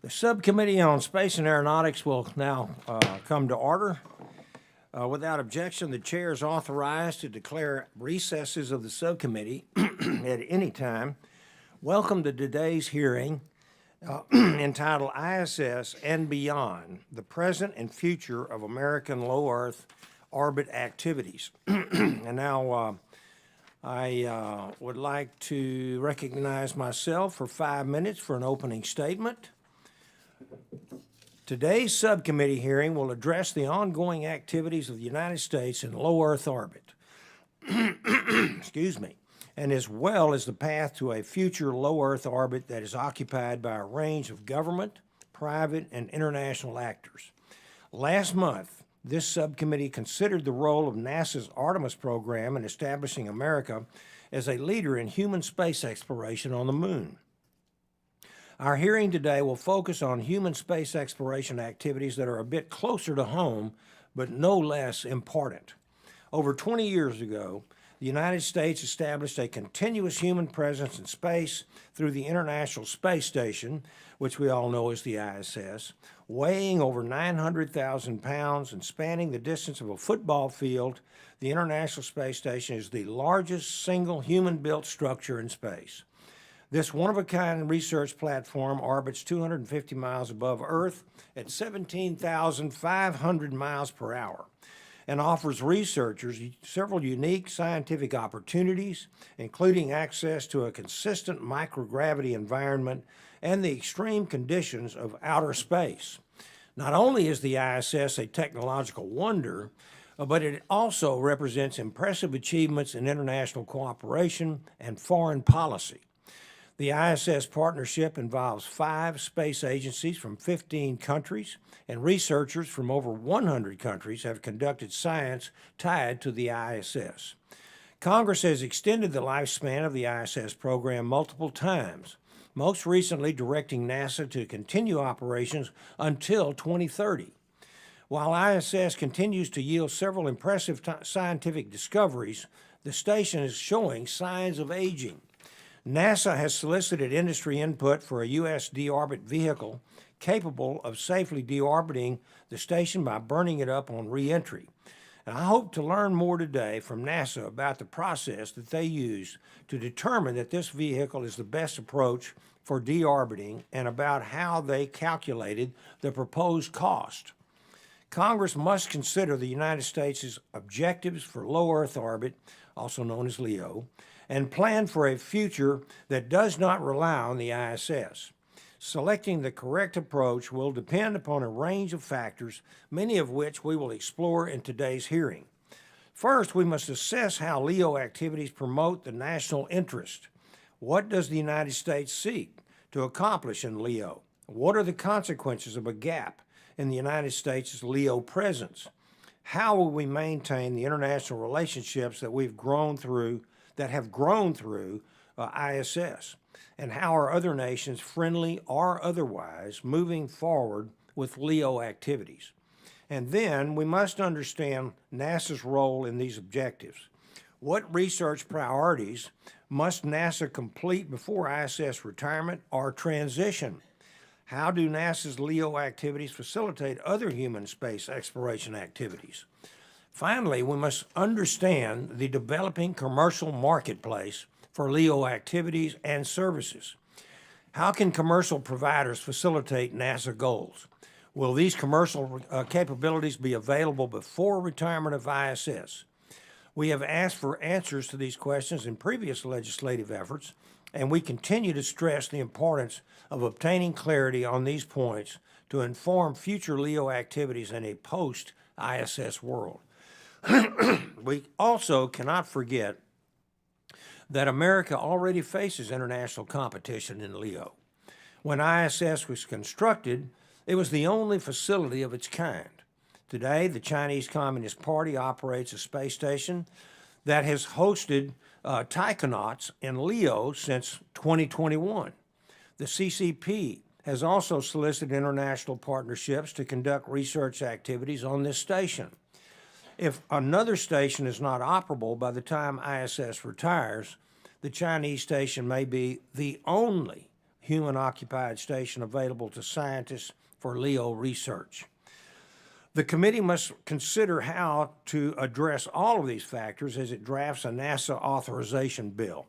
The Subcommittee on Space and Aeronautics will now come to order. Without objection, the chair is authorized to declare recesses of the subcommittee at any time. Welcome to today's hearing entitled ISS and Beyond, the Present and Future of American Low Earth Orbit Activities. And now I would like to recognize myself for 5 minutes for an opening statement. Today's subcommittee hearing will address the ongoing activities of the United States in low Earth orbit, excuse me, and as well as the path to a future low Earth orbit that is occupied by a range of government, private, and international actors. Last month, this subcommittee considered the role of NASA's Artemis program in establishing America as a leader in human space exploration on the moon. Our hearing today will focus on human space exploration activities that are a bit closer to home, but no less important. Over 20 years ago, the United States established a continuous human presence in space through the International Space Station, which we all know as the ISS, weighing over 900,000 pounds and spanning the distance of a football field. The International Space Station is the largest single human-built structure in space. This one-of-a-kind research platform orbits 250 miles above Earth at 17,500 miles per hour and offers researchers several unique scientific opportunities, including access to a consistent microgravity environment and the extreme conditions of outer space. Not only is the ISS a technological wonder, but it also represents impressive achievements in international cooperation and foreign policy. The ISS partnership involves 5 space agencies from 15 countries, and researchers from over 100 countries have conducted science tied to the ISS. Congress has extended the lifespan of the ISS program multiple times, most recently directing NASA to continue operations until 2030. While ISS continues to yield several impressive scientific discoveries, the station is showing signs of aging. NASA has solicited industry input for a U.S. deorbit vehicle capable of safely deorbiting the station by burning it up on re-entry. And I hope to learn more today from NASA about the process that they use to determine that this vehicle is the best approach for deorbiting and about how they calculated the proposed cost. Congress must consider the United States' objectives for low Earth orbit, also known as LEO, and plan for a future that does not rely on the ISS. Selecting the correct approach will depend upon a range of factors, many of which we will explore in today's hearing. First, we must assess how LEO activities promote the national interest. What does the United States seek to accomplish in LEO? What are the consequences of a gap in the United States' LEO presence? How will we maintain the international relationships that have grown through ISS? And how are other nations, friendly or otherwise, moving forward with LEO activities? And then we must understand NASA's role in these objectives. What research priorities must NASA complete before ISS retirement or transition? How do NASA's LEO activities facilitate other human space exploration activities? Finally, we must understand the developing commercial marketplace for LEO activities and services. How can commercial providers facilitate NASA goals? Will these commercial capabilities be available before retirement of ISS? We have asked for answers to these questions in previous legislative efforts, and we continue to stress the importance of obtaining clarity on these points to inform future LEO activities in a post-ISS world. We also cannot forget that America already faces international competition in LEO. When ISS was constructed, it was the only facility of its kind. Today, the Chinese Communist Party operates a space station that has hosted taikonauts in LEO since 2021. The CCP has also solicited international partnerships to conduct research activities on this station. If another station is not operable by the time ISS retires, the Chinese station may be the only human-occupied station available to scientists for LEO research. The committee must consider how to address all of these factors as it drafts a NASA authorization bill.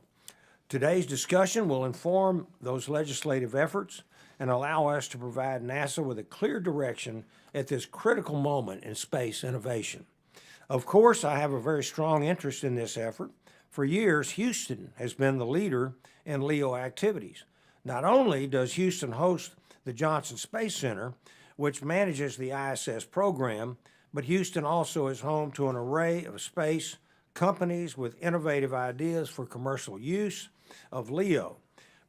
Today's discussion will inform those legislative efforts and allow us to provide NASA with a clear direction at this critical moment in space innovation. Of course, I have a very strong interest in this effort. For years, Houston has been the leader in LEO activities. Not only does Houston host the Johnson Space Center, which manages the ISS program, but Houston also is home to an array of space companies with innovative ideas for commercial use of LEO.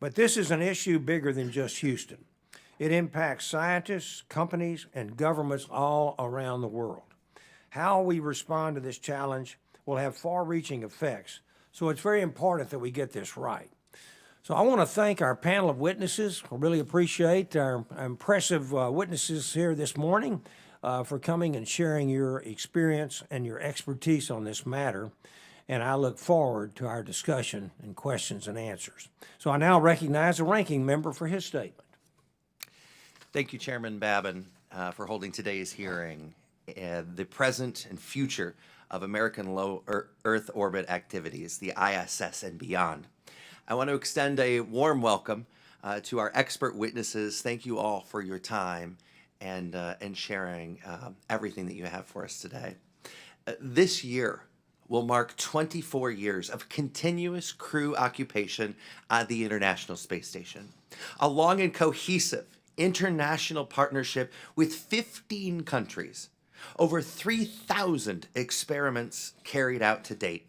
But this is an issue bigger than just Houston. It impacts scientists, companies, and governments all around the world. How we respond to this challenge will have far-reaching effects, so it's very important that we get this right. So I want to thank our panel of witnesses. I really appreciate our impressive witnesses here this morning for coming and sharing your experience and your expertise on this matter. And I look forward to our discussion and questions and answers. So I now recognize the ranking member for his statement. Thank you, Chairman Babin, for holding today's hearing. The present and future of American low Earth orbit activities, the ISS and beyond. I want to extend a warm welcome to our expert witnesses. Thank you all for your time and sharing everything that you have for us today. This year will mark 24 years of continuous crew occupation on the International Space Station, a long and cohesive international partnership with 15 countries, over 3,000 experiments carried out to date.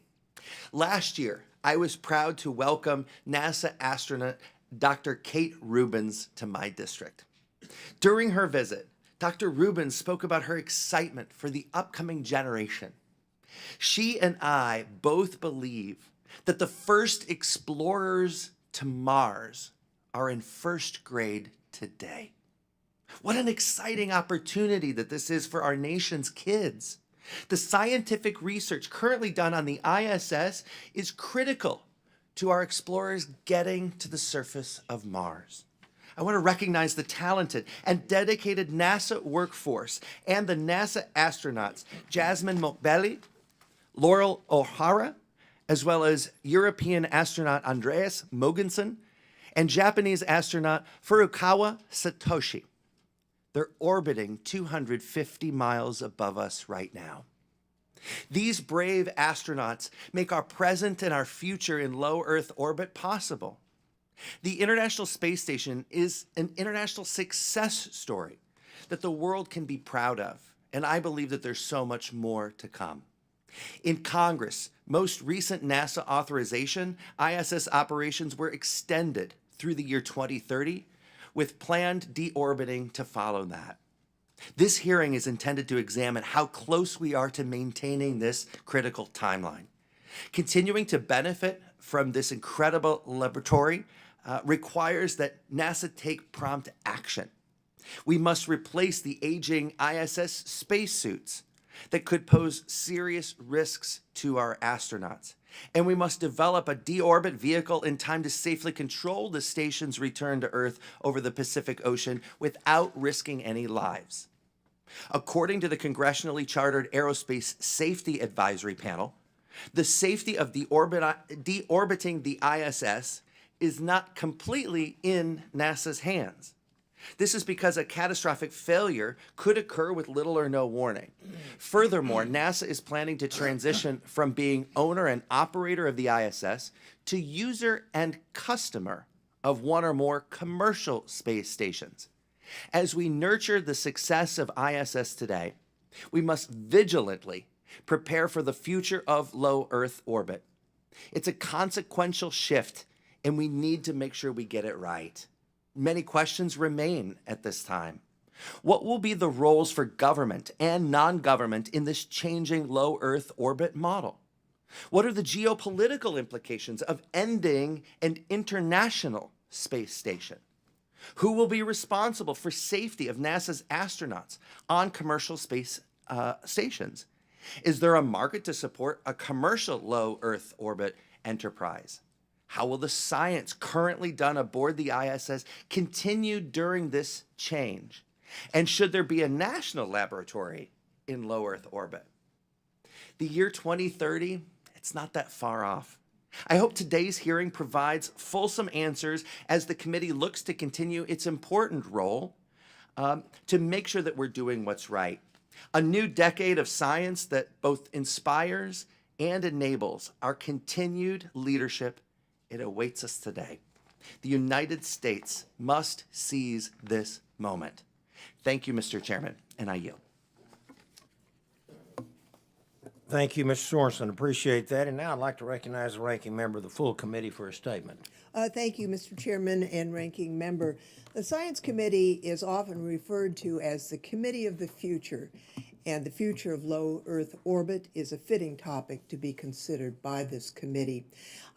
Last year, I was proud to welcome NASA astronaut Dr. Kate Rubins to my district. During her visit, Dr. Rubins spoke about her excitement for the upcoming generation. She and I both believe that the first explorers to Mars are in first grade today. What an exciting opportunity that this is for our nation's kids. The scientific research currently done on the ISS is critical to our explorers getting to the surface of Mars. I want to recognize the talented and dedicated NASA workforce and the NASA astronauts, Jasmine Mokbeli, Laurel O'Hara, as well as European astronaut Andreas Mogensen and Japanese astronaut Furukawa Satoshi. They're orbiting 250 miles above us right now. These brave astronauts make our present and our future in low Earth orbit possible. The International Space Station is an international success story that the world can be proud of, and I believe that there's so much more to come. In Congress, most recent NASA authorization, ISS operations were extended through the year 2030, with planned deorbiting to follow that. This hearing is intended to examine how close we are to maintaining this critical timeline. Continuing to benefit from this incredible laboratory requires that NASA take prompt action. We must replace the aging ISS spacesuits that could pose serious risks to our astronauts. And we must develop a deorbit vehicle in time to safely control the station's return to Earth over the Pacific Ocean without risking any lives. According to the congressionally chartered Aerospace Safety Advisory Panel, the safety of deorbiting the ISS is not completely in NASA's hands. This is because a catastrophic failure could occur with little or no warning. Furthermore, NASA is planning to transition from being owner and operator of the ISS to user and customer of one or more commercial space stations. As we nurture the success of ISS today, we must vigilantly prepare for the future of low Earth orbit. It's a consequential shift, and we need to make sure we get it right. Many questions remain at this time. What will be the roles for government and non-government in this changing low Earth orbit model? What are the geopolitical implications of ending an international space station? Who will be responsible for safety of NASA's astronauts on commercial space stations? Is there a market to support a commercial low Earth orbit enterprise? How will the science currently done aboard the ISS continue during this change? And should there be a national laboratory in low Earth orbit? The year 2030, it's not that far off. I hope today's hearing provides fulsome answers as the committee looks to continue its important role to make sure that we're doing what's right. A new decade of science that both inspires and enables our continued leadership. It awaits us today. The United States must seize this moment. Thank you, Mr. Chairman, and I yield. Thank you, Mr. Sorensen. Appreciate that. And now I'd like to recognize the ranking member of the full committee for a statement. Thank you, Mr. Chairman and Ranking Member. The Science Committee is often referred to as the Committee of the Future, and the future of low Earth orbit is a fitting topic to be considered by this committee.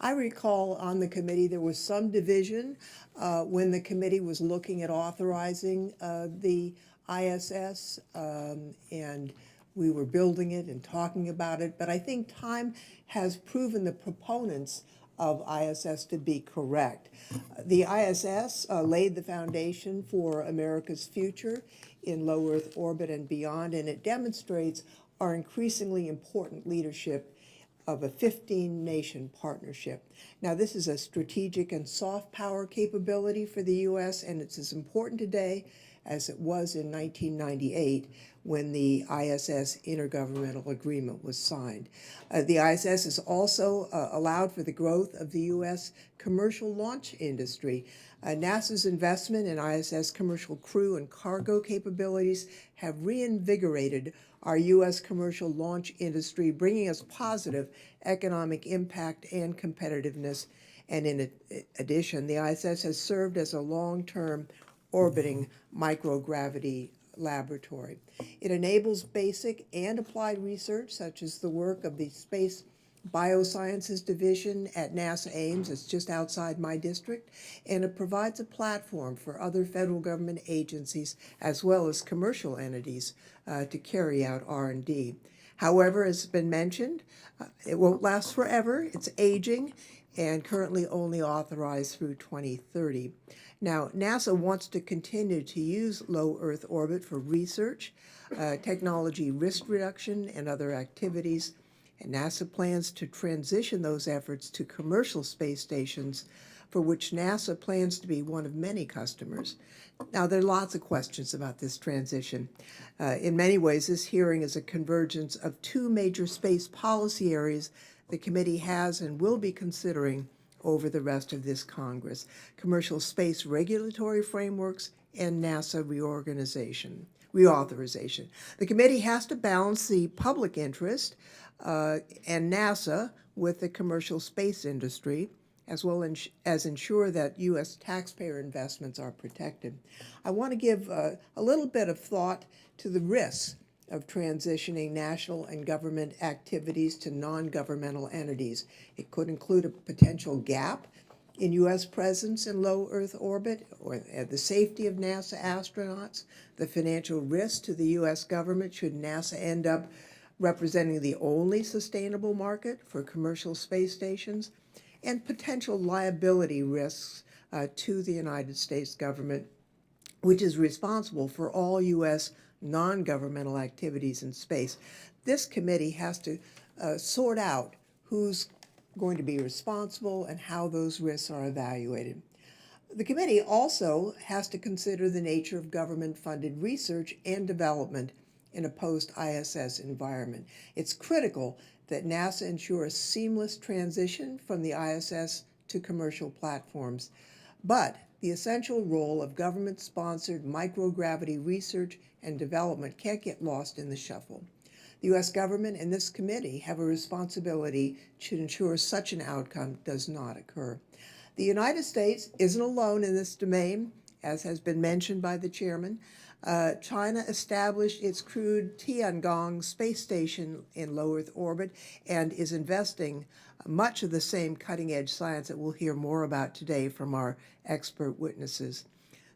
I recall on the committee there was some division when the committee was looking at authorizing the ISS, and we were building it and talking about it, but I think time has proven the proponents of ISS to be correct. The ISS laid the foundation for America's future in low Earth orbit and beyond, and it demonstrates our increasingly important leadership of a 15-nation partnership. Now, this is a strategic and soft power capability for the U.S., and it's as important today as it was in 1998 when the ISS Intergovernmental Agreement was signed. The ISS has also allowed for the growth of the U.S. commercial launch industry. NASA's investment in ISS commercial crew and cargo capabilities have reinvigorated our U.S. commercial launch industry, bringing us positive economic impact and competitiveness. And in addition, the ISS has served as a long-term orbiting microgravity laboratory. It enables basic and applied research, such as the work of the Space Biosciences Division at NASA Ames. It's just outside my district, and it provides a platform for other federal government agencies as well as commercial entities to carry out R&D. However, as has been mentioned, it won't last forever. It's aging and currently only authorized through 2030. Now, NASA wants to continue to use low Earth orbit for research, technology risk reduction, and other activities. And NASA plans to transition those efforts to commercial space stations, for which NASA plans to be one of many customers. Now, there are lots of questions about this transition. In many ways, this hearing is a convergence of two major space policy areas the committee has and will be considering over the rest of this Congress: commercial space regulatory frameworks and NASA reauthorization. The committee has to balance the public interest and NASA with the commercial space industry, as well as ensure that U.S. taxpayer investments are protected. I want to give a little bit of thought to the risks of transitioning national and government activities to non-governmental entities. It could include a potential gap in U.S. presence in low Earth orbit, or the safety of NASA astronauts, the financial risk to the U.S. government should NASA end up representing the only sustainable market for commercial space stations, and potential liability risks to the United States government, which is responsible for all U.S. non-governmental activities in space. This committee has to sort out who's going to be responsible and how those risks are evaluated. The committee also has to consider the nature of government-funded research and development in a post-ISS environment. It's critical that NASA ensure a seamless transition from the ISS to commercial platforms, but the essential role of government-sponsored microgravity research and development can't get lost in the shuffle. The U.S. government and this committee have a responsibility to ensure such an outcome does not occur. The United States isn't alone in this domain, as has been mentioned by the chairman. China established its crewed Tiangong space station in low Earth orbit and is investing much of the same cutting-edge science that we'll hear more about today from our expert witnesses.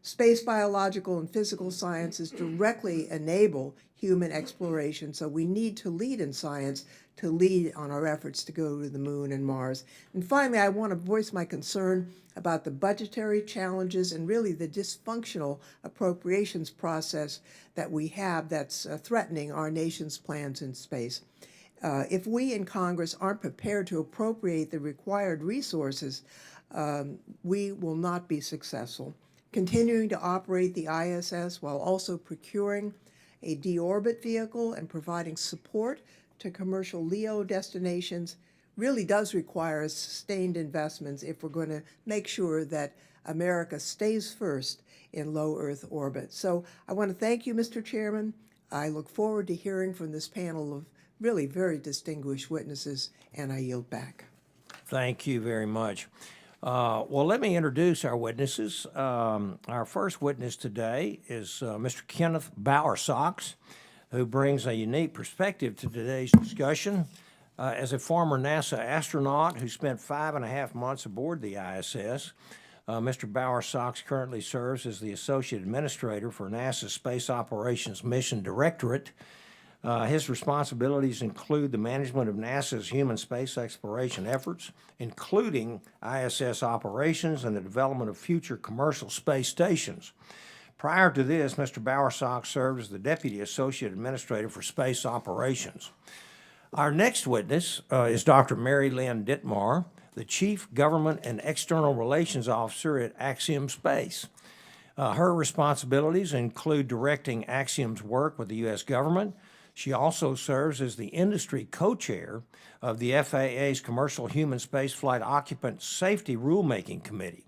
Space biological and physical sciences directly enable human exploration, so we need to lead in science to lead on our efforts to go to the moon and Mars. And finally, I want to voice my concern about the budgetary challenges and really the dysfunctional appropriations process that we have that's threatening our nation's plans in space. If we in Congress aren't prepared to appropriate the required resources, we will not be successful. Continuing to operate the ISS while also procuring a deorbit vehicle and providing support to commercial LEO destinations really does require sustained investments if we're going to make sure that America stays first in low Earth orbit. So I want to thank you, Mr. Chairman. I look forward to hearing from this panel of really very distinguished witnesses, and I yield back. Thank you very much. Well, let me introduce our witnesses. Our first witness today is Mr. Kenneth Bowersox, who brings a unique perspective to today's discussion. As a former NASA astronaut who spent 5.5 months aboard the ISS, Mr. Bowersox currently serves as the Associate Administrator for NASA's Space Operations Mission Directorate. His responsibilities include the management of NASA's human space exploration efforts, including ISS operations and the development of future commercial space stations. Prior to this, Mr. Bowersox served as the Deputy Associate Administrator for Space Operations. Our next witness is Dr. Mary Lynne Dittmar, the Chief Government and External Relations Officer at Axiom Space. Her responsibilities include directing Axiom's work with the U.S. government. She also serves as the industry co-chair of the FAA's Commercial Human Spaceflight Occupant Safety Rulemaking Committee.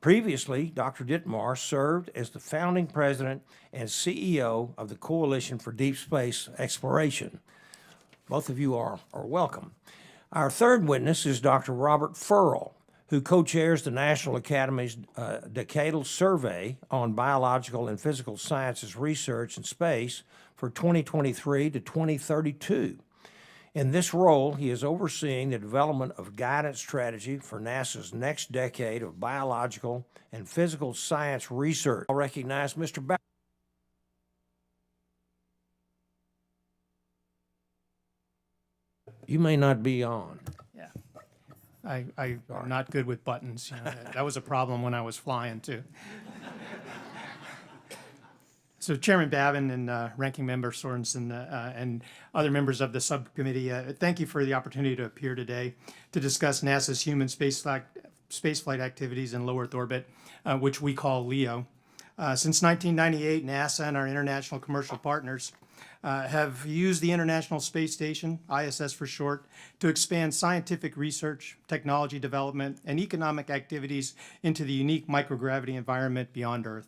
Previously, Dr. Dittmar served as the founding president and CEO of the Coalition for Deep Space Exploration. Both of you are welcome. Our third witness is Dr. Robert Ferl, who co-chairs the National Academy's Decadal Survey on Biological and Physical Sciences Research in Space for 2023 to 2032. In this role, he is overseeing the development of guidance strategy for NASA's next decade of biological and physical science research. I'll recognize Mr. Bower. You may not be on. Yeah, I'm not good with buttons. You know, that was a problem when I was flying too. So Chairman Babin and Ranking Member Sorensen and other members of the subcommittee, thank you for the opportunity to appear today to discuss NASA's human spaceflight activities in low Earth orbit, which we call LEO. Since 1998, NASA and our international commercial partners have used the International Space Station, ISS for short, to expand scientific research, technology development, and economic activities into the unique microgravity environment beyond Earth.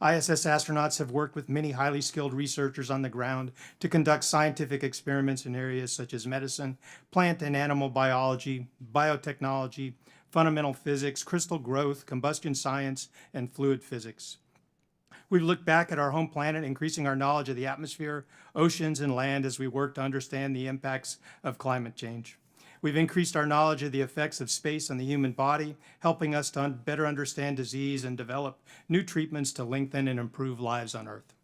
ISS astronauts have worked with many highly skilled researchers on the ground to conduct scientific experiments in areas such as medicine, plant and animal biology, biotechnology, fundamental physics, crystal growth, combustion science, and fluid physics. We've looked back at our home planet, increasing our knowledge of the atmosphere, oceans, and land as we work to understand the impacts of climate change. We've increased our knowledge of the effects of space on the human body, helping us to better understand disease and develop new treatments to lengthen and improve lives on Earth.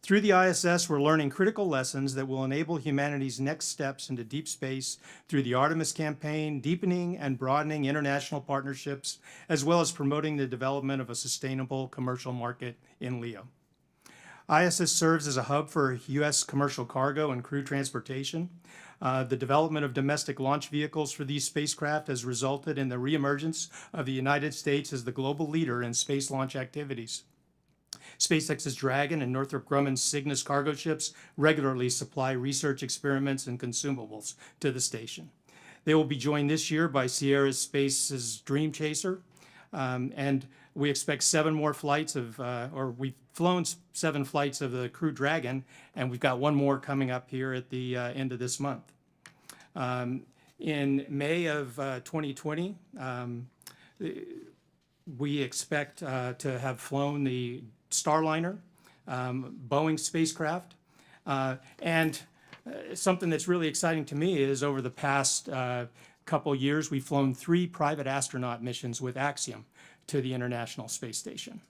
Through the ISS, we're learning critical lessons that will enable humanity's next steps into deep space through the Artemis campaign, deepening and broadening international partnerships, as well as promoting the development of a sustainable commercial market in LEO. ISS serves as a hub for U.S. commercial cargo and crew transportation. The development of domestic launch vehicles for these spacecraft has resulted in the reemergence of the United States as the global leader in space launch activities. SpaceX's Dragon and Northrop Grumman's Cygnus cargo ships regularly supply research experiments and consumables to the station. They will be joined this year by Sierra Space's Dream Chaser, and we expect 7 more flights of, or we've flown 7 flights of the Crew Dragon, and we've got 1 more coming up here at the end of this month. In May of 2020, we expect to have flown the Starliner, Boeing spacecraft, and something that's really exciting to me is over the past couple years, we've flown 3 private astronaut missions with Axiom to the International Space Station.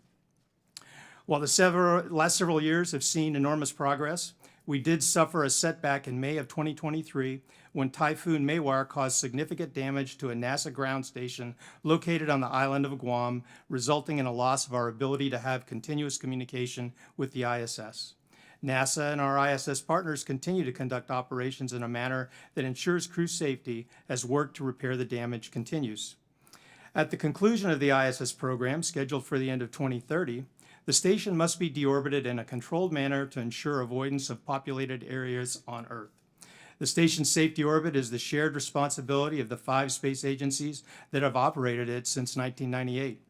While the last several years have seen enormous progress, we did suffer a setback in May of 2023 when Typhoon Maiwar caused significant damage to a NASA ground station located on the island of Guam, resulting in a loss of our ability to have continuous communication with the ISS. NASA and our ISS partners continue to conduct operations in a manner that ensures crew safety as work to repair the damage continues. At the conclusion of the ISS program, scheduled for the end of 2030, the station must be deorbited in a controlled manner to ensure avoidance of populated areas on Earth. The station's safety orbit is the shared responsibility of the 5 space agencies that have operated it since 1998.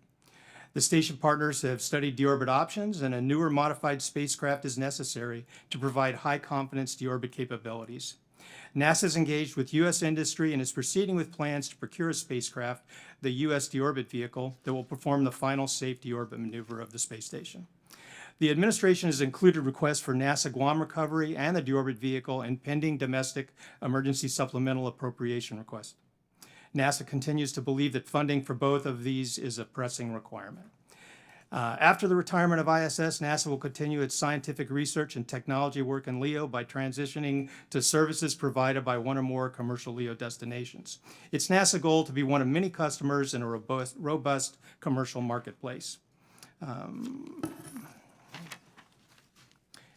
The station partners have studied deorbit options, and a newer modified spacecraft is necessary to provide high-confidence deorbit capabilities. NASA is engaged with U.S. industry and is proceeding with plans to procure a spacecraft, the U.S. deorbit vehicle, that will perform the final safe deorbit maneuver of the space station. The administration has included requests for NASA Guam recovery and the deorbit vehicle in pending domestic emergency supplemental appropriation request. NASA continues to believe that funding for both of these is a pressing requirement. After the retirement of ISS, NASA will continue its scientific research and technology work in LEO by transitioning to services provided by one or more commercial LEO destinations. It's NASA's goal to be one of many customers in a robust commercial marketplace.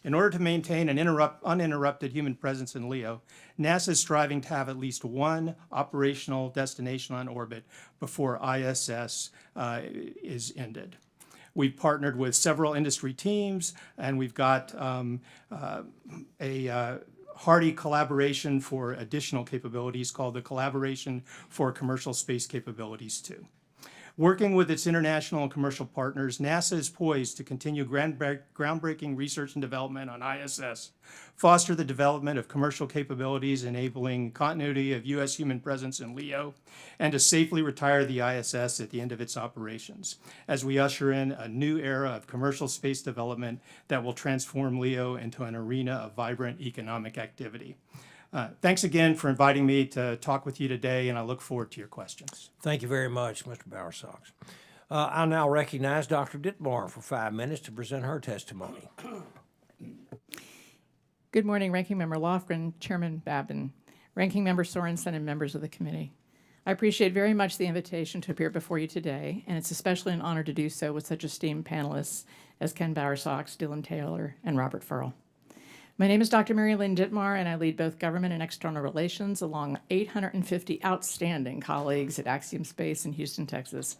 In order to maintain an uninterrupted human presence in LEO, NASA is striving to have at least one operational destination on orbit before ISS is ended. We've partnered with several industry teams, and we've got a hearty collaboration for additional capabilities called the Collaboration for Commercial Space Capabilities 2. Working with its international and commercial partners, NASA is poised to continue groundbreaking research and development on ISS, foster the development of commercial capabilities enabling continuity of U.S. human presence in LEO, and to safely retire the ISS at the end of its operations, as we usher in a new era of commercial space development that will transform LEO into an arena of vibrant economic activity. Thanks again for inviting me to talk with you today, and I look forward to your questions. Thank you very much, Mr. Bowersox. I now recognize Dr. Dittmar for 5 minutes to present her testimony. Good morning, Ranking Member Lofgren, Chairman Babin, Ranking Member Sorensen, and members of the committee. I appreciate very much the invitation to appear before you today, and it's especially an honor to do so with such esteemed panelists as Ken Bowersox, Dylan Taylor, and Robert Ferl. My name is Dr. Mary Lynne Dittmar, and I lead both government and external relations along 850 outstanding colleagues at Axiom Space in Houston, Texas.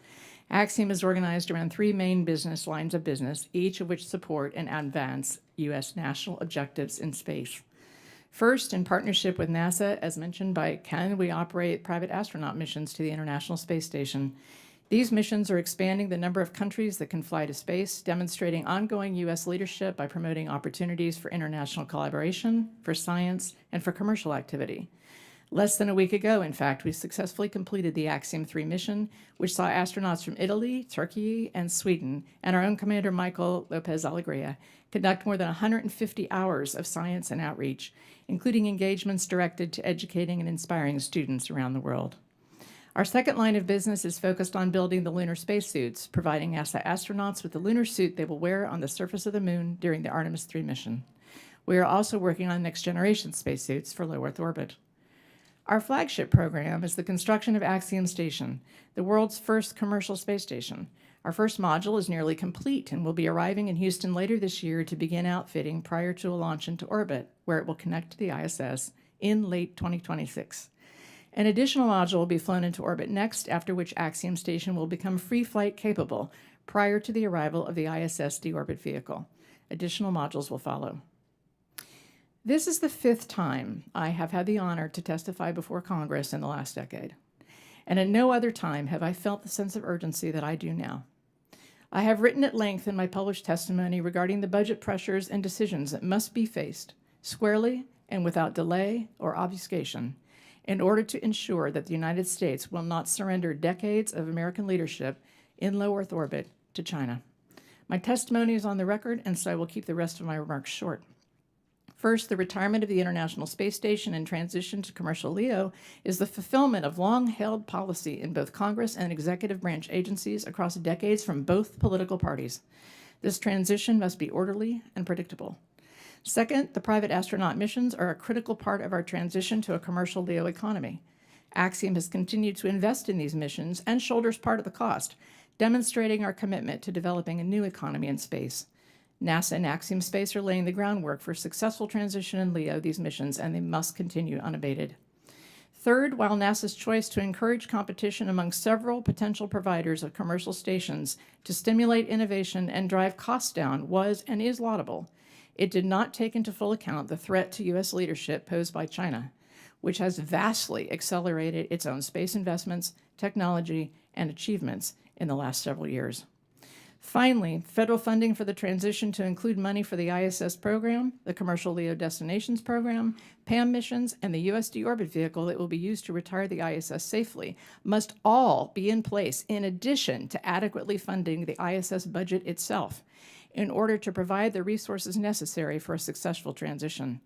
Axiom is organized around 3 main business lines of business, each of which support and advance U.S. national objectives in space. First, in partnership with NASA, as mentioned by Ken, we operate private astronaut missions to the International Space Station. These missions are expanding the number of countries that can fly to space, demonstrating ongoing U.S. leadership by promoting opportunities for international collaboration, for science, and for commercial activity. Less than a week ago, in fact, we successfully completed the Axiom 3 mission, which saw astronauts from Italy, Turkey, and Sweden, and our own commander, Michael Lopez Alegria, conduct more than 150 hours of science and outreach, including engagements directed to educating and inspiring students around the world. Our second line of business is focused on building the lunar spacesuits, providing NASA astronauts with the lunar suit they will wear on the surface of the moon during the Artemis 3 mission. We are also working on next-generation spacesuits for low Earth orbit. Our flagship program is the construction of Axiom Station, the world's first commercial space station. Our first module is nearly complete and will be arriving in Houston later this year to begin outfitting prior to a launch into orbit, where it will connect to the ISS in late 2026. An additional module will be flown into orbit next, after which Axiom Station will become free flight capable prior to the arrival of the ISS deorbit vehicle. Additional modules will follow. This is the 5th time I have had the honor to testify before Congress in the last decade, and at no other time have I felt the sense of urgency that I do now. I have written at length in my published testimony regarding the budget pressures and decisions that must be faced squarely and without delay or obfuscation in order to ensure that the United States will not surrender decades of American leadership in low Earth orbit to China. My testimony is on the record, and so I will keep the rest of my remarks short. First, the retirement of the International Space Station and transition to commercial LEO is the fulfillment of long-held policy in both Congress and executive branch agencies across decades from both political parties. This transition must be orderly and predictable. Second, the private astronaut missions are a critical part of our transition to a commercial LEO economy. Axiom has continued to invest in these missions and shoulders part of the cost, demonstrating our commitment to developing a new economy in space. NASA and Axiom Space are laying the groundwork for successful transition in LEO these missions, and they must continue unabated. Third, while NASA's choice to encourage competition among several potential providers of commercial stations to stimulate innovation and drive costs down was and is laudable, it did not take into full account the threat to U.S. leadership posed by China, which has vastly accelerated its own space investments, technology, and achievements in the last several years. Finally, federal funding for the transition to include money for the ISS program, the Commercial LEO Destinations Program, PAM missions, and the U.S. deorbit vehicle that will be used to retire the ISS safely must all be in place in addition to adequately funding the ISS budget itself in order to provide the resources necessary for a successful transition.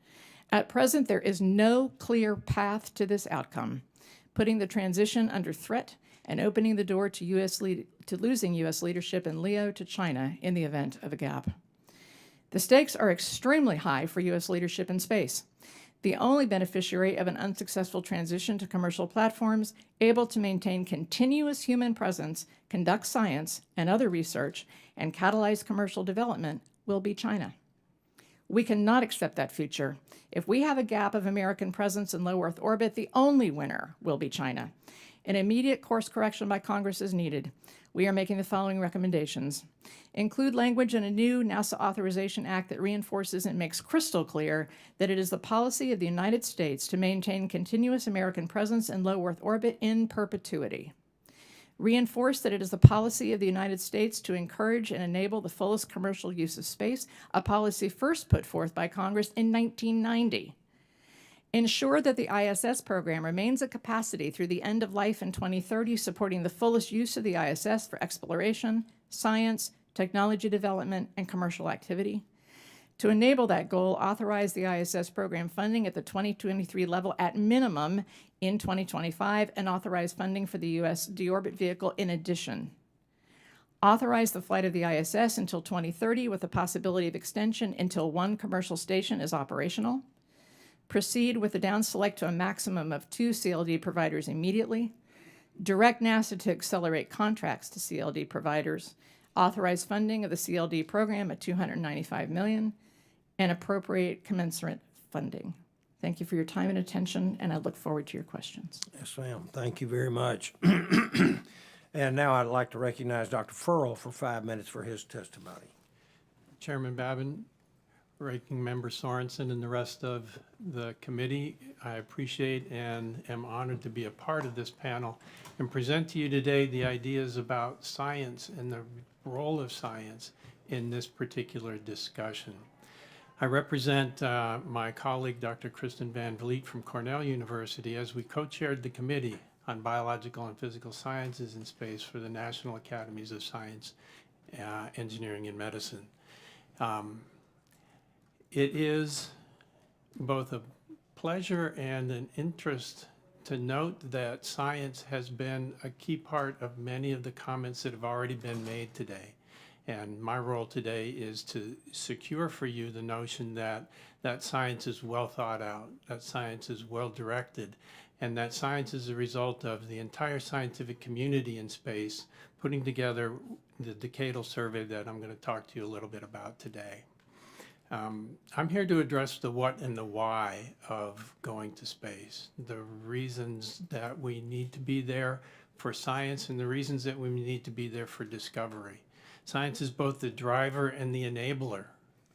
At present, there is no clear path to this outcome, putting the transition under threat and opening the door to losing U.S. leadership in LEO to China in the event of a gap. The stakes are extremely high for U.S. leadership in space. The only beneficiary of an unsuccessful transition to commercial platforms able to maintain continuous human presence, conduct science and other research, and catalyze commercial development will be China. We cannot accept that future. If we have a gap of American presence in low Earth orbit, the only winner will be China. An immediate course correction by Congress is needed. We are making the following recommendations. Include language in a new NASA Authorization Act that reinforces and makes crystal clear that it is the policy of the United States to maintain continuous American presence in low Earth orbit in perpetuity. Reinforce that it is the policy of the United States to encourage and enable the fullest commercial use of space, a policy first put forth by Congress in 1990. Ensure that the ISS program remains at capacity through the end of life in 2030, supporting the fullest use of the ISS for exploration, science, technology development, and commercial activity. To enable that goal, authorize the ISS program funding at the 2023 level at minimum in 2025, and authorize funding for the U.S. deorbit vehicle in addition. Authorize the flight of the ISS until 2030 with the possibility of extension until one commercial station is operational. Proceed with the down select to a maximum of 2 CLD providers immediately. Direct NASA to accelerate contracts to CLD providers. Authorize funding of the CLD program at $295 million, and appropriate commensurate funding. Thank you for your time and attention, and I look forward to your questions. Yes, ma'am. Thank you very much. And now I'd like to recognize Dr. Ferl for 5 minutes for his testimony. Chairman Babin, Ranking Member Sorensen, and the rest of the committee, I appreciate and am honored to be a part of this panel and present to you today the ideas about science and the role of science in this particular discussion. I represent my colleague, Dr. Kristen Van Vliet from Cornell University, as we co-chaired the Committee on Biological and Physical Sciences in Space for the National Academies of Science, Engineering, and Medicine. It is both a pleasure and an interest to note that science has been a key part of many of the comments that have already been made today. And my role today is to secure for you the notion that science is well thought out, that science is well directed, and that science is a result of the entire scientific community in space putting together the decadal survey that I'm going to talk to you a little bit about today. I'm here to address the what and the why of going to space, the reasons that we need to be there for science and the reasons that we need to be there for discovery. Science is both the driver and the enabler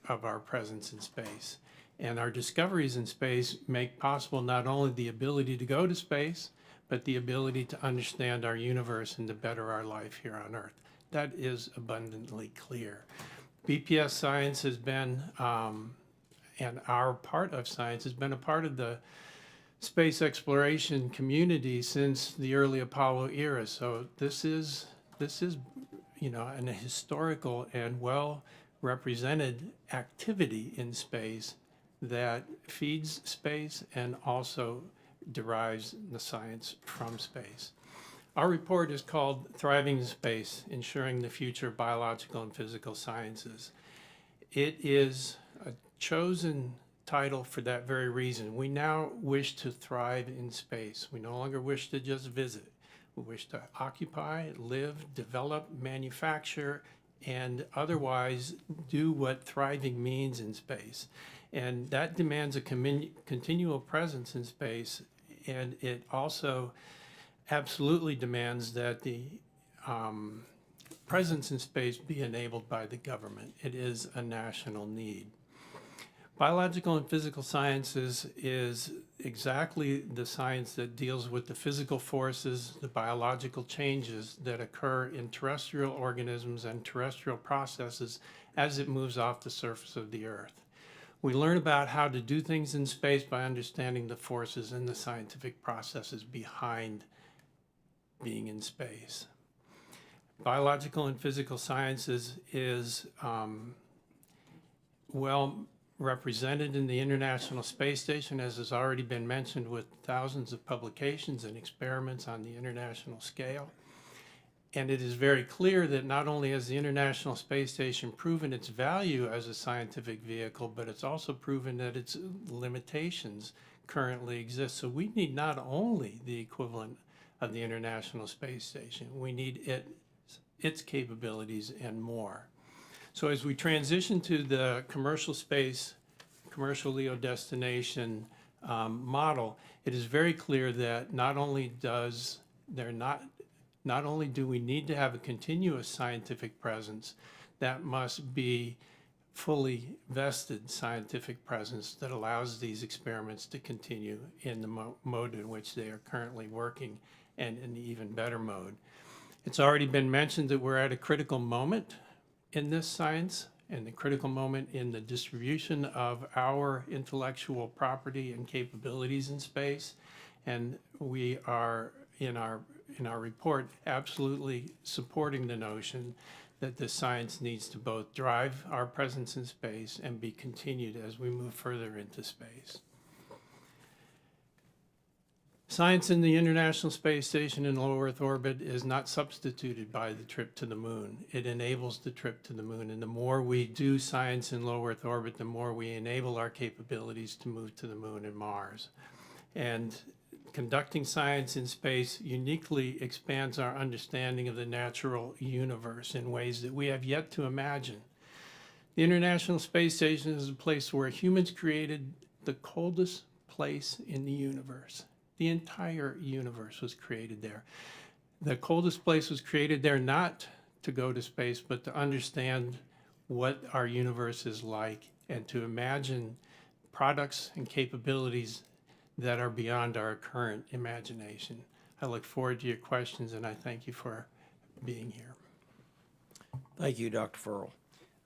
of our presence in space. And our discoveries in space make possible not only the ability to go to space, but the ability to understand our universe and to better our life here on Earth. That is abundantly clear. BPS science has been, and our part of science has been a part of the space exploration community since the early Apollo era. So this is an historical and well represented activity in space that feeds space and also derives the science from space. Our report is called Thriving in Space, Ensuring the Future of Biological and Physical Sciences. It is a chosen title for that very reason. We now wish to thrive in space. We no longer wish to just visit. We wish to occupy, live, develop, manufacture, and otherwise do what thriving means in space. And that demands a continual presence in space, and it also absolutely demands that the presence in space be enabled by the government. It is a national need. Biological and physical sciences is exactly the science that deals with the physical forces, the biological changes that occur in terrestrial organisms and terrestrial processes as it moves off the surface of the Earth. We learn about how to do things in space by understanding the forces and the scientific processes behind being in space. Biological and physical sciences is well represented in the International Space Station, as has already been mentioned, with thousands of publications and experiments on the international scale. And it is very clear that not only has the International Space Station proven its value as a scientific vehicle, but it's also proven that its limitations currently exist. So we need not only the equivalent of the International Space Station, we need its capabilities and more. So as we transition to the commercial space, commercial LEO destination model, it is very clear that not only do we need to have a continuous scientific presence, that must be fully vested scientific presence that allows these experiments to continue in the mode in which they are currently working, and in the even better mode. It's already been mentioned that we're at a critical moment in this science, and the critical moment in the distribution of our intellectual property and capabilities in space. And we are, in our report, absolutely supporting the notion that this science needs to both drive our presence in space and be continued as we move further into space. Science in the International Space Station in low Earth orbit is not substituted by the trip to the moon. It enables the trip to the moon. And the more we do science in low Earth orbit, the more we enable our capabilities to move to the moon and Mars. And conducting science in space uniquely expands our understanding of the natural universe in ways that we have yet to imagine. The International Space Station is a place where humans created the coldest place in the universe. The entire universe was created there. The coldest place was created there not to go to space, but to understand what our universe is like and to imagine products and capabilities that are beyond our current imagination. I look forward to your questions, and I thank you for being here. Thank you, Dr. Ferl.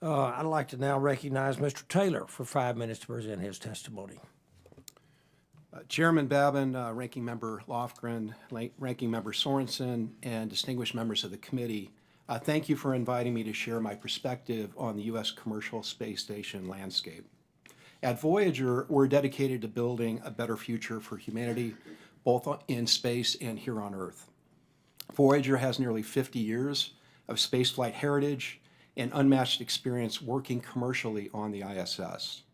I'd like to now recognize Mr. Taylor for 5 minutes to present his testimony. Chairman Babin, Ranking Member Lofgren, Ranking Member Sorensen, and distinguished members of the committee, thank you for inviting me to share my perspective on the U.S. commercial space station landscape. At Voyager, we're dedicated to building a better future for humanity, both in space and here on Earth. Voyager has nearly 50 years of spaceflight heritage and unmatched experience working commercially on the ISS.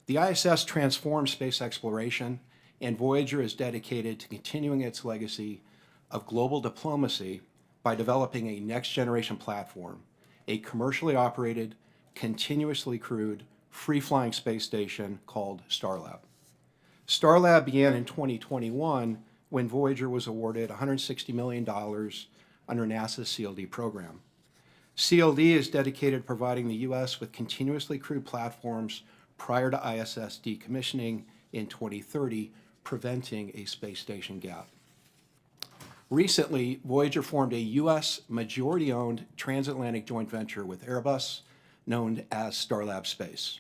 The ISS transformed space exploration, and Voyager is dedicated to continuing its legacy of global diplomacy by developing a next-generation platform, a commercially operated, continuously crewed, free-flying space station called Starlab. Starlab began in 2021 when Voyager was awarded $160 million under NASA's CLD program. CLD is dedicated to providing the U.S. with continuously crewed platforms prior to ISS decommissioning in 2030, preventing a space station gap. Recently, Voyager formed a U.S. majority-owned transatlantic joint venture with Airbus, known as Starlab Space.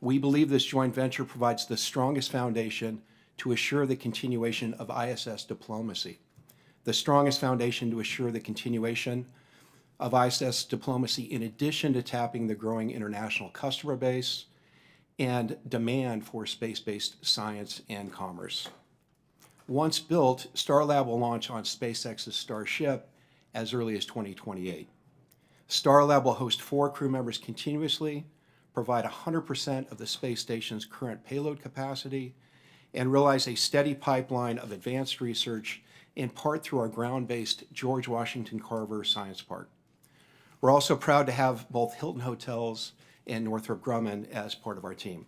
We believe this joint venture provides the strongest foundation to assure the continuation of ISS diplomacy, the strongest foundation to assure the continuation of ISS diplomacy in addition to tapping the growing international customer base, and demand for space-based science and commerce. Once built, Starlab will launch on SpaceX's Starship as early as 2028. Starlab will host 4 crew members continuously, provide 100% of the space station's current payload capacity, and realize a steady pipeline of advanced research, in part through our ground-based George Washington Carver Science Park. We're also proud to have both Hilton Hotels and Northrop Grumman as part of our team.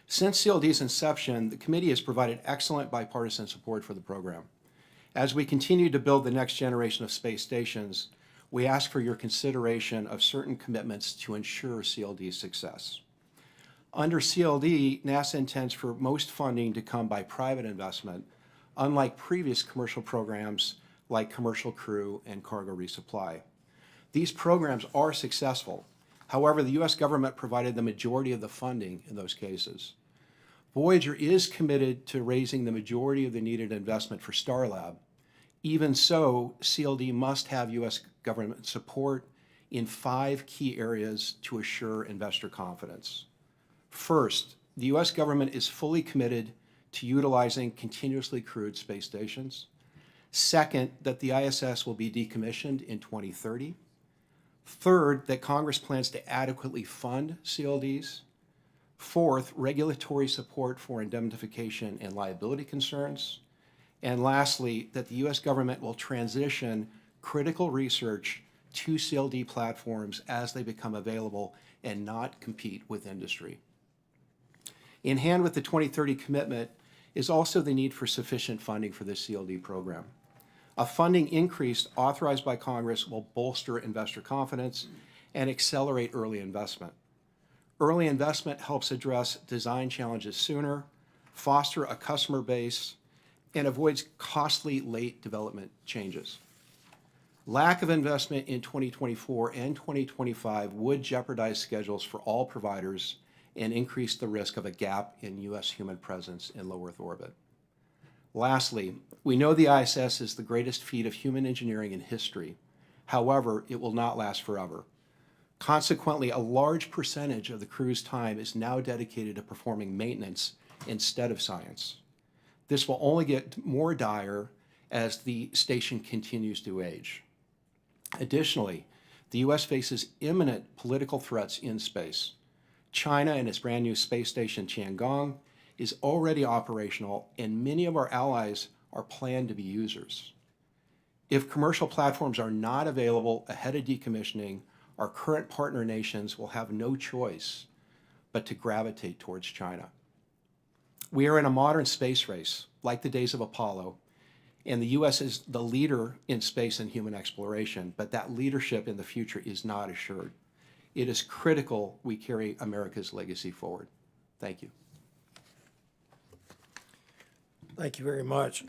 Since CLD's inception, the committee has provided excellent bipartisan support for the program. As we continue to build the next generation of space stations, we ask for your consideration of certain commitments to ensure CLD's success. Under CLD, NASA intends for most funding to come by private investment, unlike previous commercial programs like Commercial Crew and Cargo Resupply. These programs are successful. However, the U.S. government provided the majority of the funding in those cases. Voyager is committed to raising the majority of the needed investment for Starlab. Even so, CLD must have U.S. government support in 5 key areas to assure investor confidence. First, the U.S. government is fully committed to utilizing continuously crewed space stations. Second, that the ISS will be decommissioned in 2030. Third, that Congress plans to adequately fund CLDs. Fourth, regulatory support for indemnification and liability concerns. And lastly, that the U.S. government will transition critical research to CLD platforms as they become available and not compete with industry. In hand with the 2030 commitment is also the need for sufficient funding for this CLD program. A funding increase authorized by Congress will bolster investor confidence and accelerate early investment. Early investment helps address design challenges sooner, foster a customer base, and avoids costly late development changes. Lack of investment in 2024 and 2025 would jeopardize schedules for all providers and increase the risk of a gap in U.S. human presence in low Earth orbit. Lastly, we know the ISS is the greatest feat of human engineering in history. However, it will not last forever. Consequently, a large percentage of the crew's time is now dedicated to performing maintenance instead of science. This will only get more dire as the station continues to age. Additionally, the U.S. faces imminent political threats in space. China and its brand new space station Tiangong is already operational, and many of our allies are planned to be users. If commercial platforms are not available ahead of decommissioning, our current partner nations will have no choice but to gravitate towards China. We are in a modern space race, like the days of Apollo, and the U.S. is the leader in space and human exploration, but that leadership in the future is not assured. It is critical we carry America's legacy forward. Thank you. Thank you very much.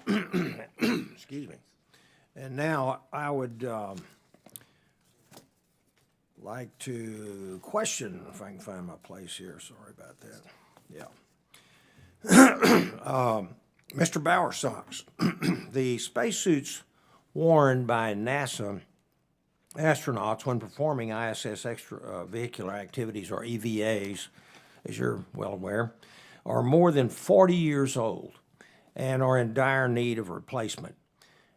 Excuse me. And now I would like to question, if I can find my place here. Sorry about that. Yeah. Mr. Bowersox, the spacesuits worn by NASA astronauts when performing ISS extravehicular activities, or EVAs, as you're well aware, are more than 40 years old and are in dire need of replacement.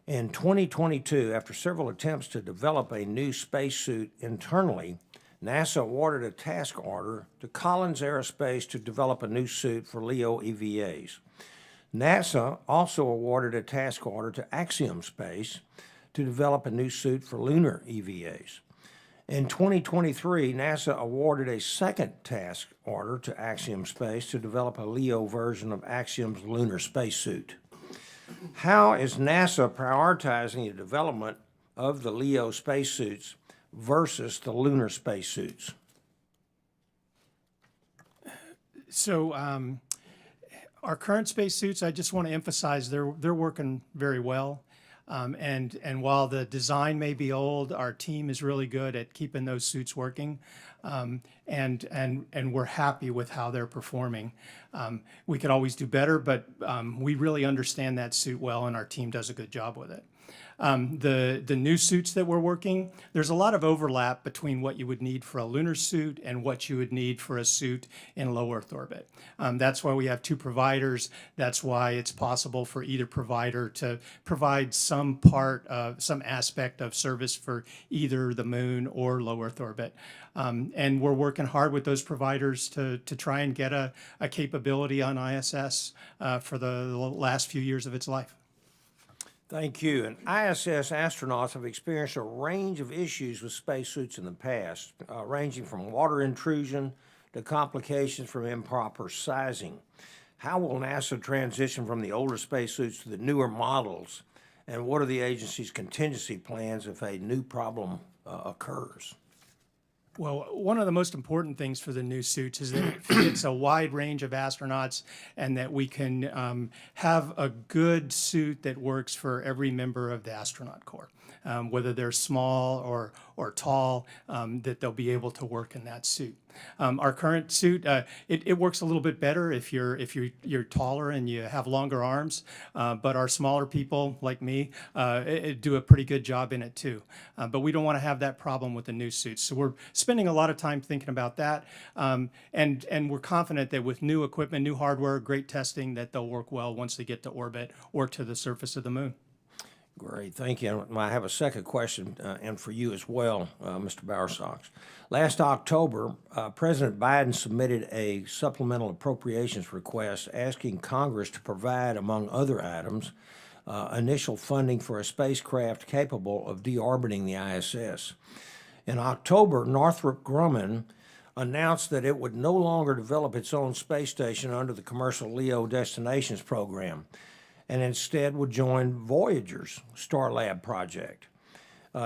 In 2022, after several attempts to develop a new spacesuit internally, NASA awarded a task order to Collins Aerospace to develop a new suit for LEO EVAs. NASA also awarded a task order to Axiom Space to develop a new suit for lunar EVAs. In 2023, NASA awarded a second task order to Axiom Space to develop a LEO version of Axiom's lunar spacesuit. How is NASA prioritizing the development of the LEO spacesuits versus the lunar spacesuits? So our current spacesuits, I just want to emphasize, they're working very well. And while the design may be old, our team is really good at keeping those suits working, and we're happy with how they're performing. We could always do better, but we really understand that suit well, and our team does a good job with it. The new suits that we're working, there's a lot of overlap between what you would need for a lunar suit and what you would need for a suit in low Earth orbit. That's why we have two providers. That's why it's possible for either provider to provide some aspect of service for either the moon or low Earth orbit. And we're working hard with those providers to try and get a capability on ISS for the last few years of its life. Thank you. And ISS astronauts have experienced a range of issues with spacesuits in the past, ranging from water intrusion to complications from improper sizing. How will NASA transition from the older spacesuits to the newer models? And what are the agency's contingency plans if a new problem occurs? Well, one of the most important things for the new suits is that it fits a wide range of astronauts and that we can have a good suit that works for every member of the astronaut corps. Whether they're small or tall, that they'll be able to work in that suit. Our current suit, it works a little bit better if you're taller and you have longer arms, but our smaller people like me do a pretty good job in it too. But we don't want to have that problem with the new suits, so we're spending a lot of time thinking about that, and we're confident that with new equipment, new hardware, great testing, that they'll work well once they get to orbit or to the surface of the moon. Great, thank you. I have a second question, and for you as well, Mr. Bowersox. Last October, President Biden submitted a supplemental appropriations request asking Congress to provide, among other items, initial funding for a spacecraft capable of deorbiting the ISS. In October, Northrop Grumman announced that it would no longer develop its own space station under the commercial LEO Destinations program, and instead would join Voyager's Starlab project.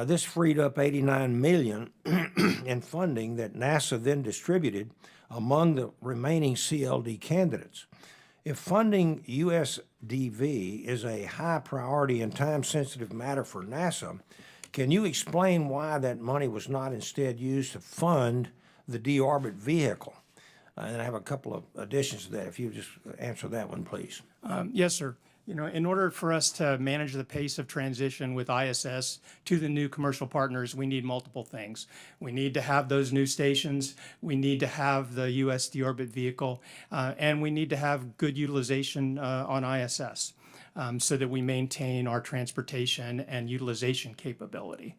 This freed up $89 million in funding that NASA then distributed among the remaining CLD candidates. If funding USDV is a high priority and time-sensitive matter for NASA, can you explain why that money was not instead used to fund the deorbit vehicle? And I have a couple of additions to that. If you just answer that one, please. Yes, sir. You know, in order for us to manage the pace of transition with ISS to the new commercial partners, we need multiple things. We need to have those new stations, we need to have the US deorbit vehicle, and we need to have good utilization on ISS. So that we maintain our transportation and utilization capability.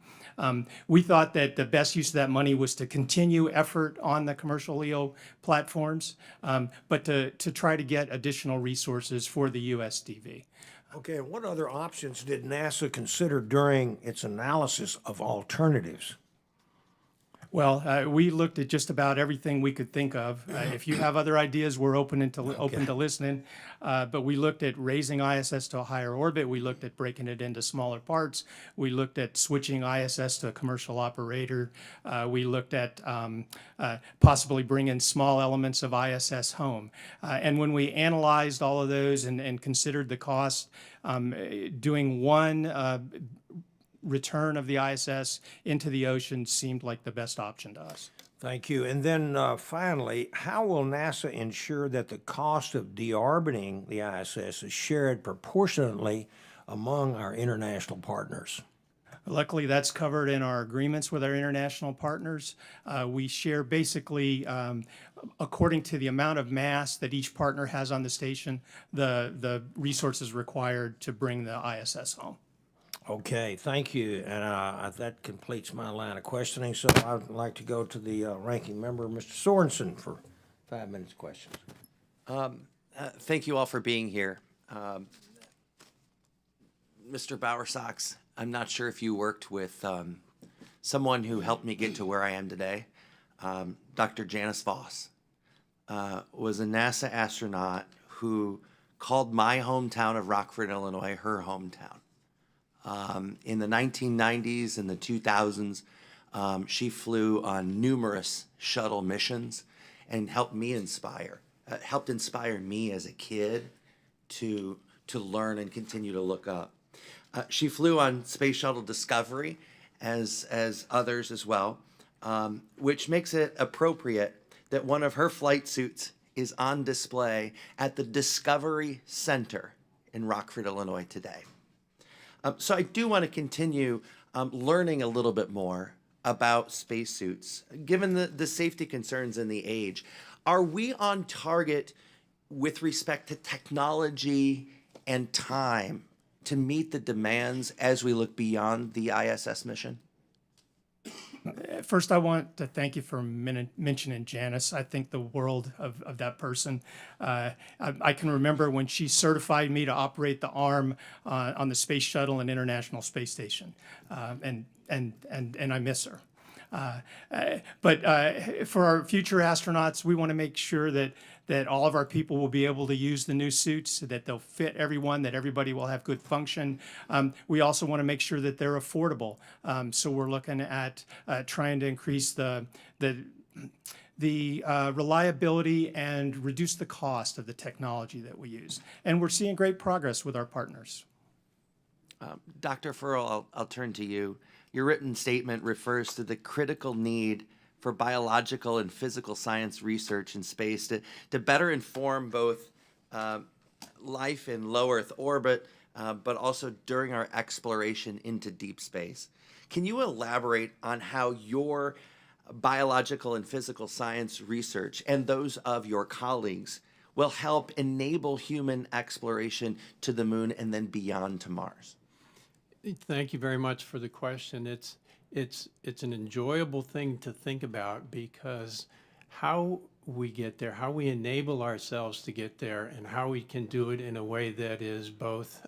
We thought that the best use of that money was to continue effort on the commercial LEO platforms, but to try to get additional resources for the USDV. Okay, and what other options did NASA consider during its analysis of alternatives? Well, we looked at just about everything we could think of. If you have other ideas, we're open to listening. But we looked at raising ISS to a higher orbit. We looked at breaking it into smaller parts. We looked at switching ISS to a commercial operator. We looked at possibly bringing small elements of ISS home. And when we analyzed all of those and considered the cost, doing one return of the ISS into the ocean seemed like the best option to us. Thank you. And then finally, how will NASA ensure that the cost of deorbiting the ISS is shared proportionately among our international partners? Luckily, that's covered in our agreements with our international partners. We share basically, according to the amount of mass that each partner has on the station, the resources required to bring the ISS home. Okay, thank you. And that completes my line of questioning. So I'd like to go to the ranking member, Mr. Sorensen, for 5 minutes questions. Thank you all for being here. Mr. Bowersox, I'm not sure if you worked with someone who helped me get to where I am today. Dr. Janice Voss was a NASA astronaut who called my hometown of Rockford, Illinois, her hometown. In the 1990s and the 2000s, she flew on numerous shuttle missions and helped inspire me as a kid to learn and continue to look up. She flew on Space Shuttle Discovery as others as well, which makes it appropriate that one of her flight suits is on display at the Discovery Center in Rockford, Illinois today. So I do want to continue learning a little bit more about spacesuits. Given the safety concerns and the age, are we on target with respect to technology and time to meet the demands as we look beyond the ISS mission? First, I want to thank you for mentioning Janice. I think the world of that person. I can remember when she certified me to operate the arm on the Space Shuttle and International Space Station, and I miss her. But for our future astronauts, we want to make sure that all of our people will be able to use the new suits, that they'll fit everyone, that everybody will have good function. We also want to make sure that they're affordable. So we're looking at trying to increase the reliability and reduce the cost of the technology that we use. And we're seeing great progress with our partners. Dr. Ferl, I'll turn to you. Your written statement refers to the critical need for biological and physical science research in space to better inform both life in low Earth orbit, but also during our exploration into deep space. Can you elaborate on how your biological and physical science research and those of your colleagues will help enable human exploration to the moon and then beyond to Mars? Thank you very much for the question. It's an enjoyable thing to think about, because how we get there, how we enable ourselves to get there, and how we can do it in a way that is both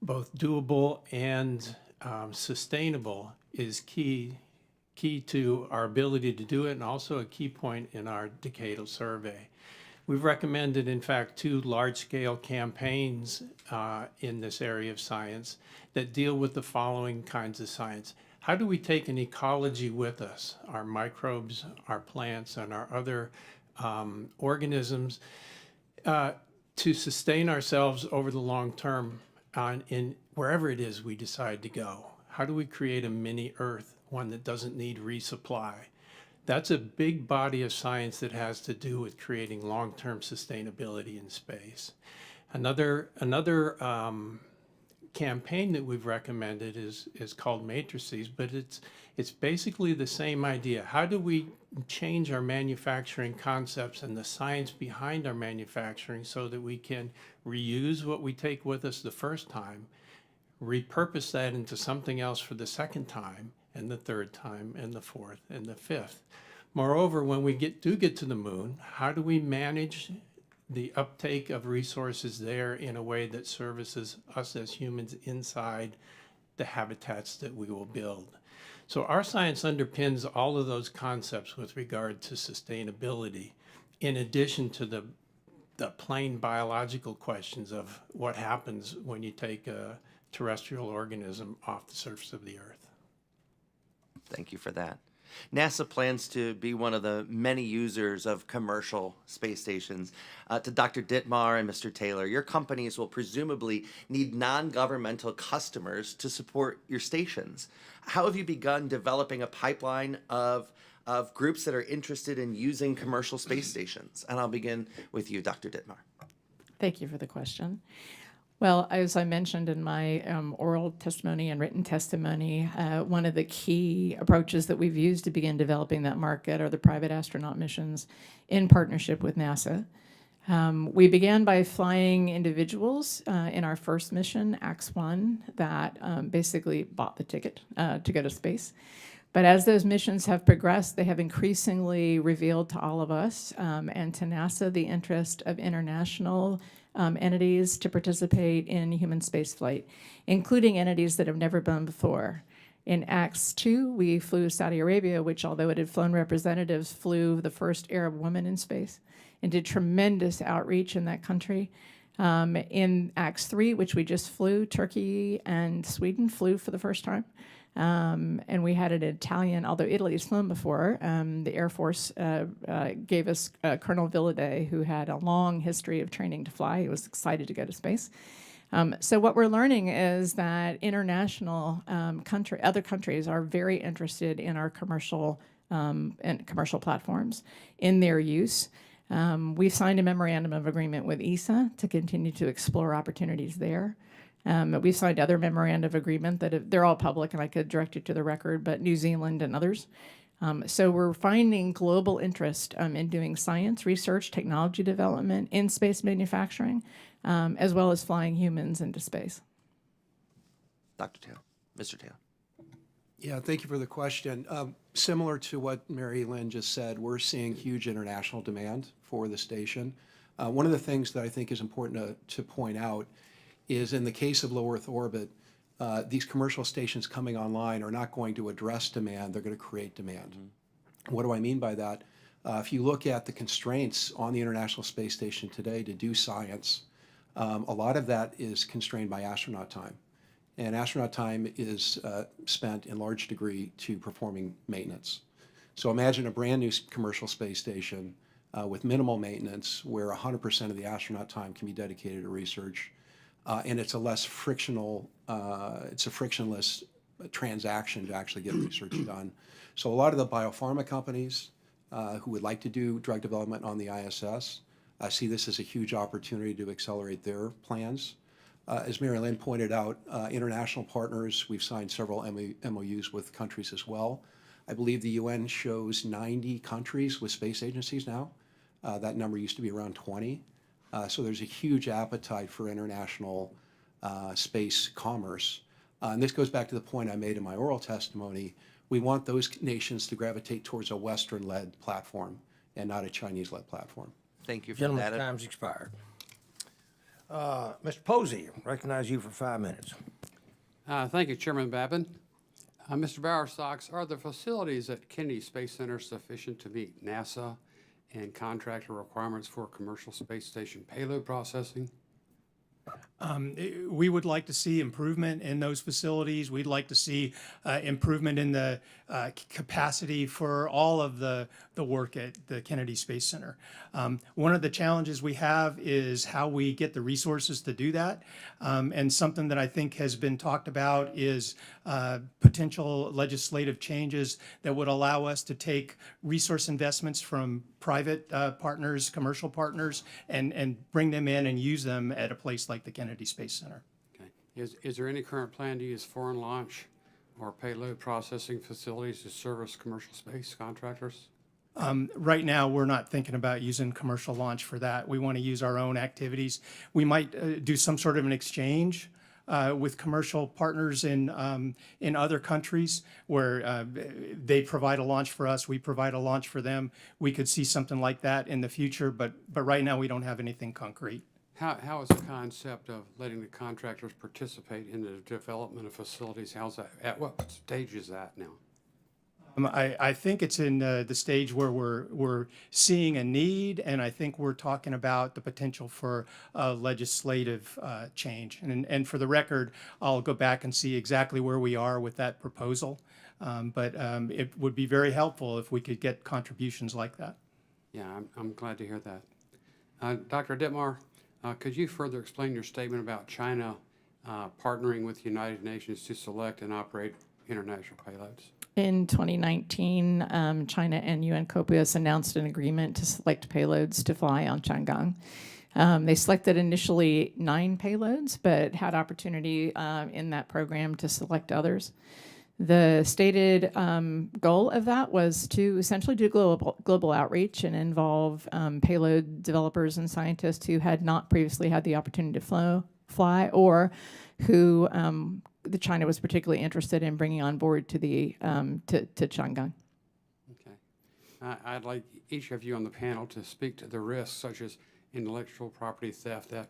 doable and sustainable is key to our ability to do it, and also a key point in our decadal survey. We've recommended, in fact, 2 large-scale campaigns in this area of science that deal with the following kinds of science. How do we take an ecology with us, our microbes, our plants, and our other organisms, to sustain ourselves over the long term in wherever it is we decide to go? How do we create a mini Earth, one that doesn't need resupply? That's a big body of science that has to do with creating long-term sustainability in space. Another campaign that we've recommended is called Matrices, but it's basically the same idea. How do we change our manufacturing concepts and the science behind our manufacturing so that we can reuse what we take with us the first time, repurpose that into something else for the second time, and the third time, and the fourth, and the fifth. Moreover, when we do get to the moon, how do we manage the uptake of resources there in a way that services us as humans inside the habitats that we will build? So our science underpins all of those concepts with regard to sustainability, in addition to the plain biological questions of what happens when you take a terrestrial organism off the surface of the Earth. Thank you for that. NASA plans to be one of the many users of commercial space stations. To Dr. Dittmar and Mr. Taylor, your companies will presumably need non-governmental customers to support your stations. How have you begun developing a pipeline of groups that are interested in using commercial space stations? And I'll begin with you, Dr. Dittmar. Thank you for the question. Well, as I mentioned in my oral testimony and written testimony, one of the key approaches that we've used to begin developing that market are the private astronaut missions in partnership with NASA. We began by flying individuals in our first mission, AX-1, that basically bought the ticket to go to space. But as those missions have progressed, they have increasingly revealed to all of us and to NASA the interest of international entities to participate in human spaceflight, including entities that have never been before. In AX-2, we flew Saudi Arabia, which, although it had flown representatives, flew the first Arab woman in space and did tremendous outreach in that country. In AX-3, which we just flew, Turkey and Sweden flew for the first time. And we had an Italian, although Italy has flown before, the Air Force gave us Colonel Villade, who had a long history of training to fly. He was excited to go to space. So what we're learning is that international other countries are very interested in our commercial platforms, in their use. We've signed a memorandum of agreement with ESA to continue to explore opportunities there. We've signed other memoranda of agreement they're all public, and I could direct you to the record, but New Zealand and others. So we're finding global interest in doing science, research, technology development in space manufacturing, as well as flying humans into space. Dr. Taylor, Mr. Taylor. Yeah, thank you for the question. Similar to what Mary Lynn just said, we're seeing huge international demand for the station. One of the things that I think is important to point out is in the case of low Earth orbit, these commercial stations coming online are not going to address demand, they're going to create demand. What do I mean by that? If you look at the constraints on the International Space Station today to do science, a lot of that is constrained by astronaut time. And astronaut time is spent in large degree to performing maintenance. So imagine a brand new commercial space station with minimal maintenance where 100% of the astronaut time can be dedicated to research. And it's a less frictional, it's a frictionless transaction to actually get research done. So a lot of the biopharma companies who would like to do drug development on the ISS see this as a huge opportunity to accelerate their plans. As Mary Lynn pointed out, international partners, we've signed several MOUs with countries as well. I believe the UN shows 90 countries with space agencies now. That number used to be around 20. So there's a huge appetite for international space commerce. And this goes back to the point I made in my oral testimony. We want those nations to gravitate towards a Western-led platform and not a Chinese-led platform. Thank you for Gentlemen's that. time's expired. Mr. Posey, recognize you for 5 minutes. Thank you, Chairman Babin. Mr. Bowersox, are the facilities at Kennedy Space Center sufficient to meet NASA and contractor requirements for commercial space station payload processing? We would like to see improvement in those facilities. We'd like to see improvement in the capacity for all of the work at the Kennedy Space Center. One of the challenges we have is how we get the resources to do that. And something that I think has been talked about is potential legislative changes that would allow us to take resource investments from private partners, commercial partners, and bring them in and use them at a place like the Kennedy Space Center. Okay. Is there any current plan to use foreign launch or payload processing facilities to service commercial space contractors? Right now, we're not thinking about using commercial launch for that. We want to use our own activities. We might do some sort of an exchange with commercial partners in other countries where they provide a launch for us, we provide a launch for them. We could see something like that in the future, but right now we don't have anything concrete. How is the concept of letting the contractors participate in the development of facilities? How's that? At what stage is that now? I think it's in the stage where we're seeing a need, and I think we're talking about the potential for legislative change. And for the record, I'll go back and see exactly where we are with that proposal. But it would be very helpful if we could get contributions like that. Yeah, I'm glad to hear that. Dr. Dittmar, could you further explain your statement about China partnering with the United Nations to select and operate international payloads? In 2019, China and UN COPIUS announced an agreement to select payloads to fly on Chang'e. They selected initially 9 payloads, but had opportunity in that program to select others. The stated goal of that was to essentially do global outreach and involve payload developers and scientists who had not previously had the opportunity to fly, or who the China was particularly interested in bringing on board to the to Chang'e. Okay, I'd like each of you on the panel to speak to the risks, such as intellectual property theft, that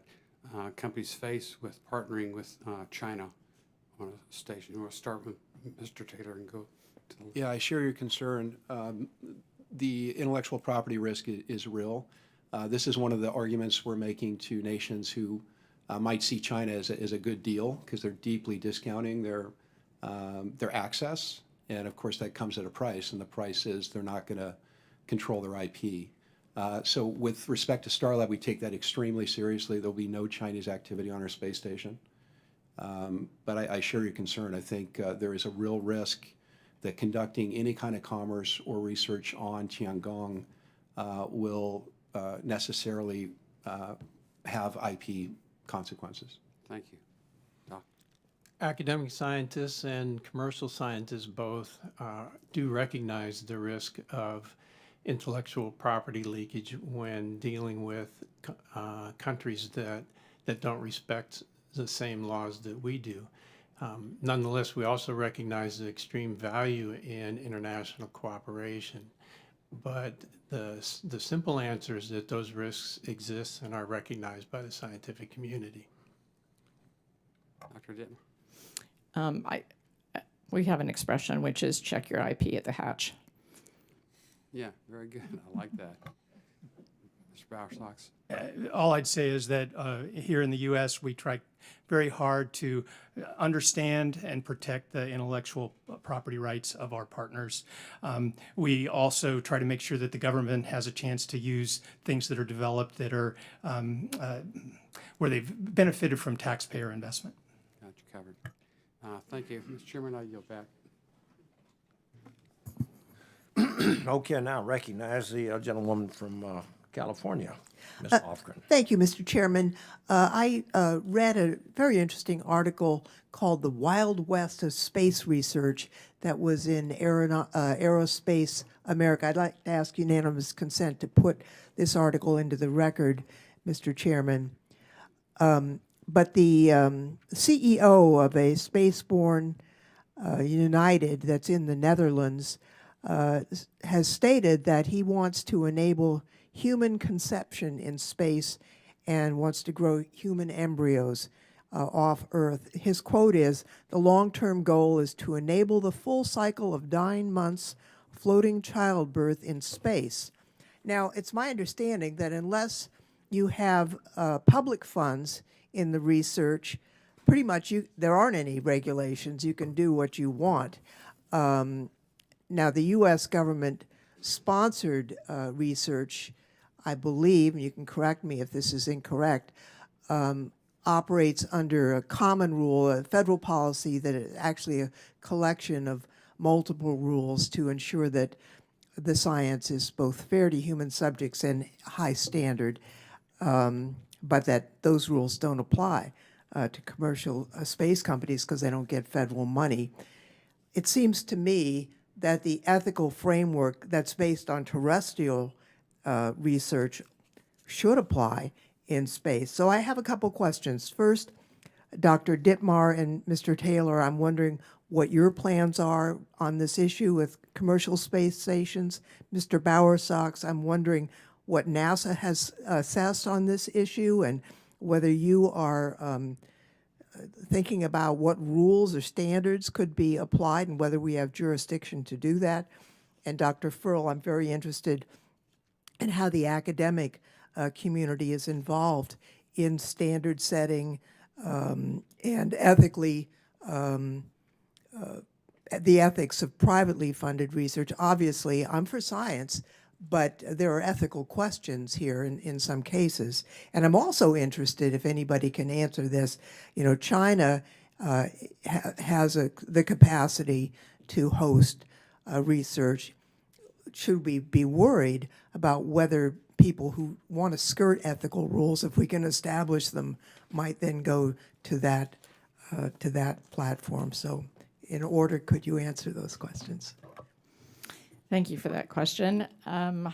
companies face with partnering with China on a station. We'll start with Mr. Taylor and go to the... Yeah, I share your concern. The intellectual property risk is real. This is one of the arguments we're making to nations who might see China as a good deal because they're deeply discounting their access. And of course, that comes at a price, and the price is they're not going to control their IP. So with respect to Starlab, we take that extremely seriously. There'll be no Chinese activity on our space station. But I share your concern. I think there is a real risk that conducting any kind of commerce or research on Tiangong will necessarily have IP consequences. Thank you. Academic scientists and commercial scientists both do recognize the risk of intellectual property leakage when dealing with countries that don't respect the same laws that we do. Nonetheless, we also recognize the extreme value in international cooperation. But the simple answer is that those risks exist and are recognized by the scientific community. Dr. Dittmar? We have an expression which is check your IP at the hatch. Yeah, very good. I like that. Mr. Bowersox? All I'd say is that here in the U.S., we try very hard to understand and protect the intellectual property rights of our partners. We also try to make sure that the government has a chance to use things that are developed that are where they've benefited from taxpayer investment. Got you covered. Thank you. Mr. Chairman, I yield back. Okay, now recognize the gentlewoman from California, Ms. Lofgren. Thank you, Mr. Chairman. I read a very interesting article called The Wild West of Space Research that was in Aerospace America. I'd like to ask unanimous consent to put this article into the record, Mr. Chairman. But the CEO of a spaceborne United that's in the Netherlands has stated that he wants to enable human conception in space and wants to grow human embryos off Earth. His quote is, "The long-term goal is to enable the full cycle of 9 months floating childbirth in space." Now, it's my understanding that unless you have public funds in the research, pretty much there aren't any regulations. You can do what you want. Now, the U.S. government sponsored research, I believe, and you can correct me if this is incorrect, operates under a common rule, a federal policy that is actually a collection of multiple rules to ensure that the science is both fair to human subjects and high standard, but that those rules don't apply to commercial space companies because they don't get federal money. It seems to me that the ethical framework that's based on terrestrial research should apply in space. So I have a couple questions. First, Dr. Dittmar and Mr. Taylor, I'm wondering what your plans are on this issue with commercial space stations. Mr. Bowersox, I'm wondering what NASA has assessed on this issue and whether you are thinking about what rules or standards could be applied and whether we have jurisdiction to do that. And Dr. Ferl, I'm very interested in how the academic community is involved in standard setting and ethically, the ethics of privately funded research. Obviously, I'm for science, but there are ethical questions here in some cases. And I'm also interested, if anybody can answer this, you know, China has the capacity to host research. Should we be worried about whether people who want to skirt ethical rules, if we can establish them, might then go to that platform? So in order, could you answer those questions? Thank you for that question. I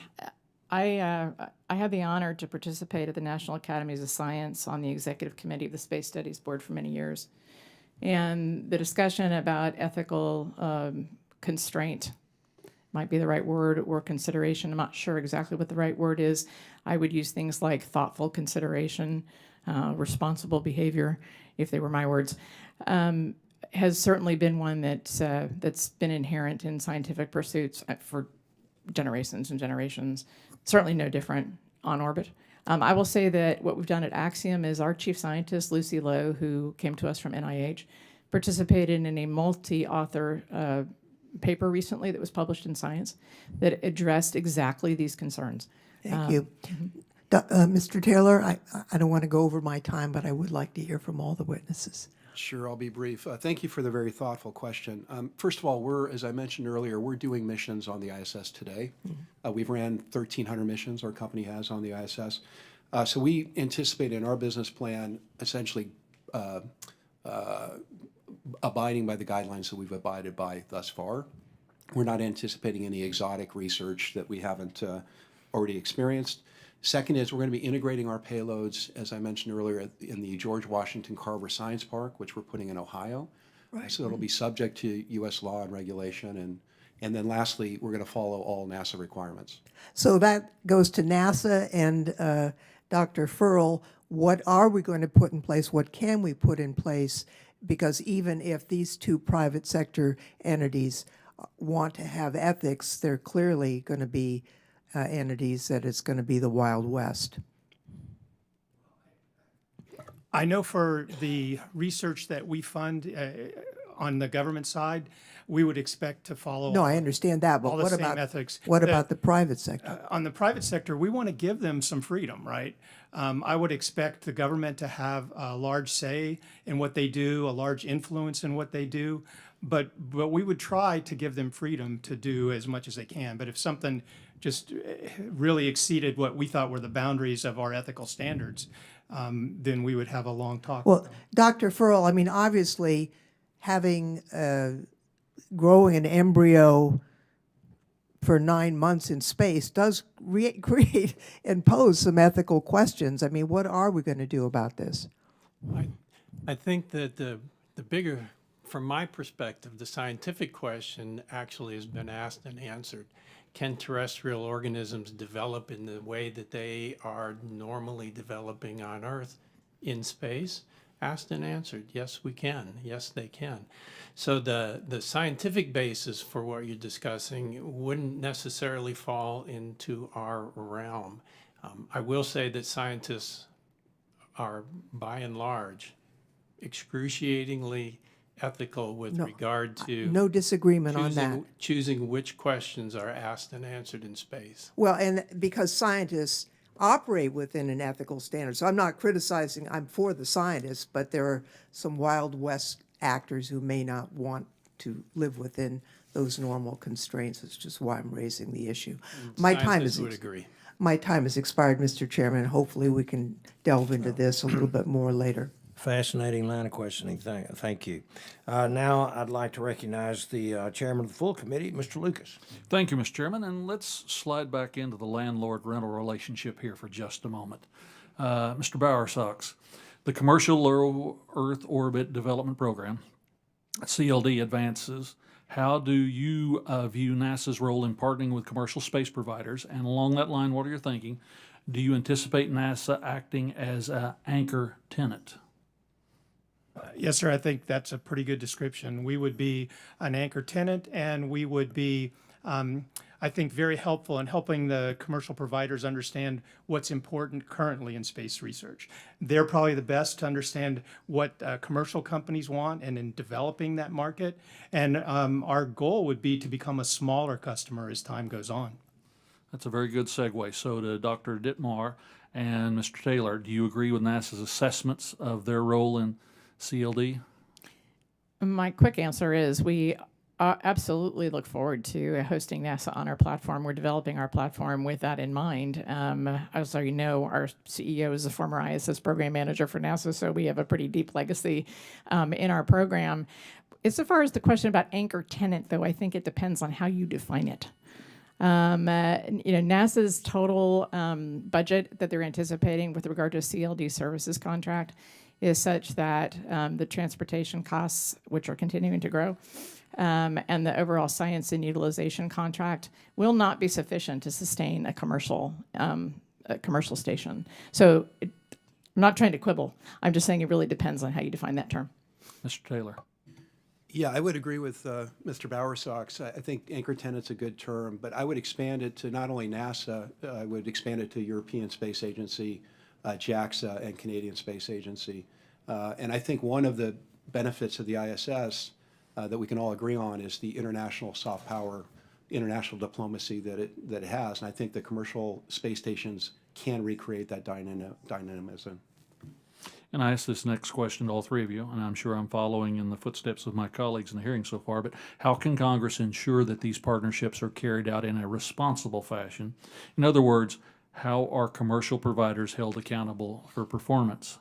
had the honor to participate at the National Academies of Science on the Executive Committee of the Space Studies Board for many years. And the discussion about ethical constraint might be the right word, or consideration. I'm not sure exactly what the right word is. I would use things like thoughtful consideration, responsible behavior, if they were my words. Has certainly been one that's been inherent in scientific pursuits for generations and generations. Certainly no different on orbit. I will say that what we've done at Axiom is our chief scientist, Lucy Lowe, who came to us from NIH, participated in a multi-author paper recently that was published in Science that addressed exactly these concerns. Thank you. Mr. Taylor, I don't want to go over my time, but I would like to hear from all the witnesses. Sure, I'll be brief. Thank you for the very thoughtful question. First of all, as I mentioned earlier, we're doing missions on the ISS today. We've ran 1,300 missions our company has on the ISS. So we anticipate in our business plan essentially abiding by the guidelines that we've abided by thus far. We're not anticipating any exotic research that we haven't already experienced. Second is we're going to be integrating our payloads, as I mentioned earlier, in the George Washington Carver Science Park, which we're putting in Ohio. Right. So it'll be subject to U.S. law and regulation. And then lastly, we're going to follow all NASA requirements. So that goes to NASA and Dr. Ferl. What are we going to put in place? What can we put in place? Because even if these two private sector entities want to have ethics, they're clearly going to be entities that it's going to be the Wild West. I know for the research that we fund on the government side, we would expect to follow No, I understand that, but all the what same about ethics. what about the private sector? On the private sector, we want to give them some freedom, right? I would expect the government to have a large say in what they do, a large influence in what they do, but we would try to give them freedom to do as much as they can. But if something just really exceeded what we thought were the boundaries of our ethical standards, then we would have a long talk. Well, Dr. Ferl, I mean, obviously, having growing an embryo for 9 months in space does create and pose some ethical questions. I mean, what are we going to do about this? I think that the bigger, from my perspective, the scientific question actually has been asked and answered. Can terrestrial organisms develop in the way that they are normally developing on Earth in space? Asked and answered. Yes, we can. Yes, they can. So the scientific basis for what you're discussing wouldn't necessarily fall into our realm. I will say that scientists are, by and large, excruciatingly ethical with regard to No disagreement on that. choosing which questions are asked and answered in space. Well, and because scientists operate within an ethical standard. So I'm not criticizing, I'm for the scientists, but there are some Wild West actors who may not want to live within those normal constraints. It's just why I'm raising the issue. My time Scientists is would agree. my time has expired, Mr. Chairman. Hopefully we can delve into this a little bit more later. Fascinating line of questioning. Thank you. Now I'd like to recognize the chairman of the full committee, Mr. Lucas. Thank you, Mr. Chairman, and let's slide back into the landlord-rental relationship here for just a moment. Mr. Bowersox, the Commercial Low Earth Orbit Development Program, CLD, advances. How do you view NASA's role in partnering with commercial space providers? And along that line, what are you thinking? Do you anticipate NASA acting as an anchor tenant? Yes, sir. I think that's a pretty good description. We would be an anchor tenant, and we would be, I think, very helpful in helping the commercial providers understand what's important currently in space research. They're probably the best to understand what commercial companies want and in developing that market. And our goal would be to become a smaller customer as time goes on. That's a very good segue. So to Dr. Dittmar and Mr. Taylor, do you agree with NASA's assessments of their role in CLD? My quick answer is we absolutely look forward to hosting NASA on our platform. We're developing our platform with that in mind. As you know, our CEO is a former ISS program manager for NASA, so we have a pretty deep legacy in our program. As far as the question about anchor tenant, though, I think it depends on how you define it. NASA's total budget that they're anticipating with regard to a CLD services contract is such that the transportation costs, which are continuing to grow, and the overall science and utilization contract will not be sufficient to sustain a commercial station. So I'm not trying to quibble. I'm just saying it really depends on how you define that term. Mr. Taylor. Yeah, I would agree with Mr. Bowersox. I think anchor tenant's a good term, but I would expand it to not only NASA, I would expand it to European Space Agency, JAXA, and Canadian Space Agency. And I think one of the benefits of the ISS that we can all agree on is the international soft power, international diplomacy that it has. And I think the commercial space stations can recreate that dynamism. And I ask this next question to all three of you, and I'm sure I'm following in the footsteps of my colleagues in the hearing so far, but how can Congress ensure that these partnerships are carried out in a responsible fashion? In other words, how are commercial providers held accountable for performance?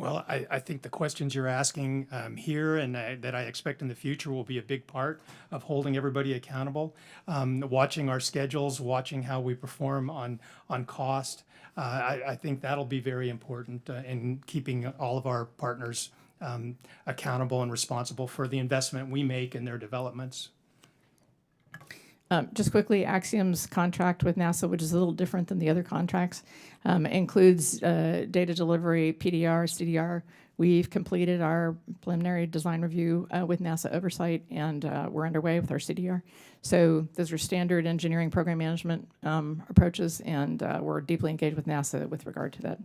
Well, I think the questions you're asking here and that I expect in the future will be a big part of holding everybody accountable, watching our schedules, watching how we perform on cost. I think that'll be very important in keeping all of our partners accountable and responsible for the investment we make in their developments. Just quickly, Axiom's contract with NASA, which is a little different than the other contracts, includes data delivery, PDR, CDR. We've completed our preliminary design review with NASA oversight, and we're underway with our CDR. So those are standard engineering program management approaches, and we're deeply engaged with NASA with regard to that.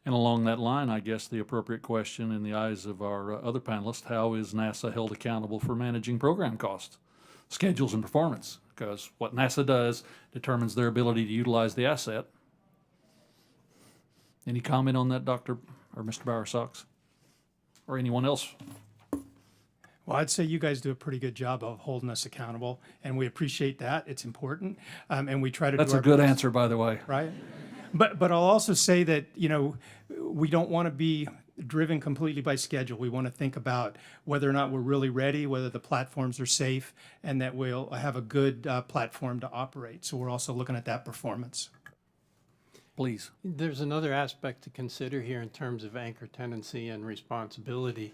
And along that line, I guess the appropriate question in the eyes of our other panelists, how is NASA held accountable for managing program costs, schedules, and performance? Because what NASA does determines their ability to utilize the asset. Any comment on that, Dr. or Mr. Bowersox? Or anyone else? Well, I'd say you guys do a pretty good job of holding us accountable, and we appreciate that. It's important, and we try to That's do a our good best. answer, by the way. Right? But I'll also say that, you know, we don't want to be driven completely by schedule. We want to think about whether or not we're really ready, whether the platforms are safe, and that we'll have a good platform to operate. So we're also looking at that performance. Please. There's another aspect to consider here in terms of anchor tenancy and responsibility.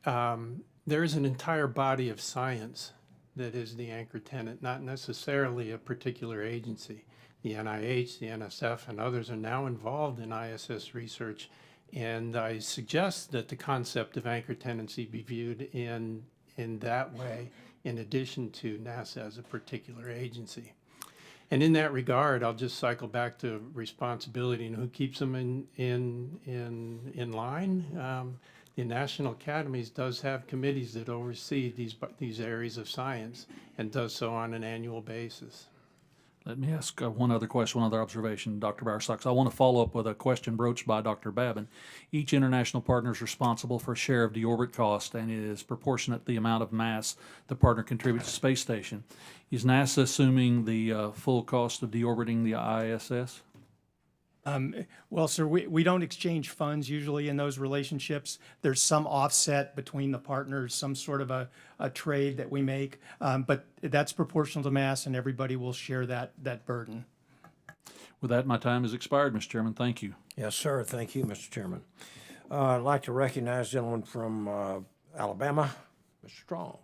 There is an entire body of science that is the anchor tenant, not necessarily a particular agency. The NIH, the NSF, and others are now involved in ISS research, and I suggest that the concept of anchor tenancy be viewed in that way, in addition to NASA as a particular agency. And in that regard, I'll just cycle back to responsibility and who keeps them in line. The National Academies does have committees that oversee these areas of science and does so on an annual basis. Let me ask one other question, one other observation, Dr. Bowersox. I want to follow up with a question broached by Dr. Babin. Each international partner is responsible for a share of deorbit cost and is proportionate to the amount of mass the partner contributes to the space station. Is NASA assuming the full cost of deorbiting the ISS? Well, sir, we don't exchange funds usually in those relationships. There's some offset between the partners, some sort of a trade that we make, but that's proportional to mass, and everybody will share that burden. With that, my time has expired, Mr. Chairman. Thank you. Yes, sir. Thank you, Mr. Chairman. I'd like to recognize the gentleman from Alabama, Mr. Strong.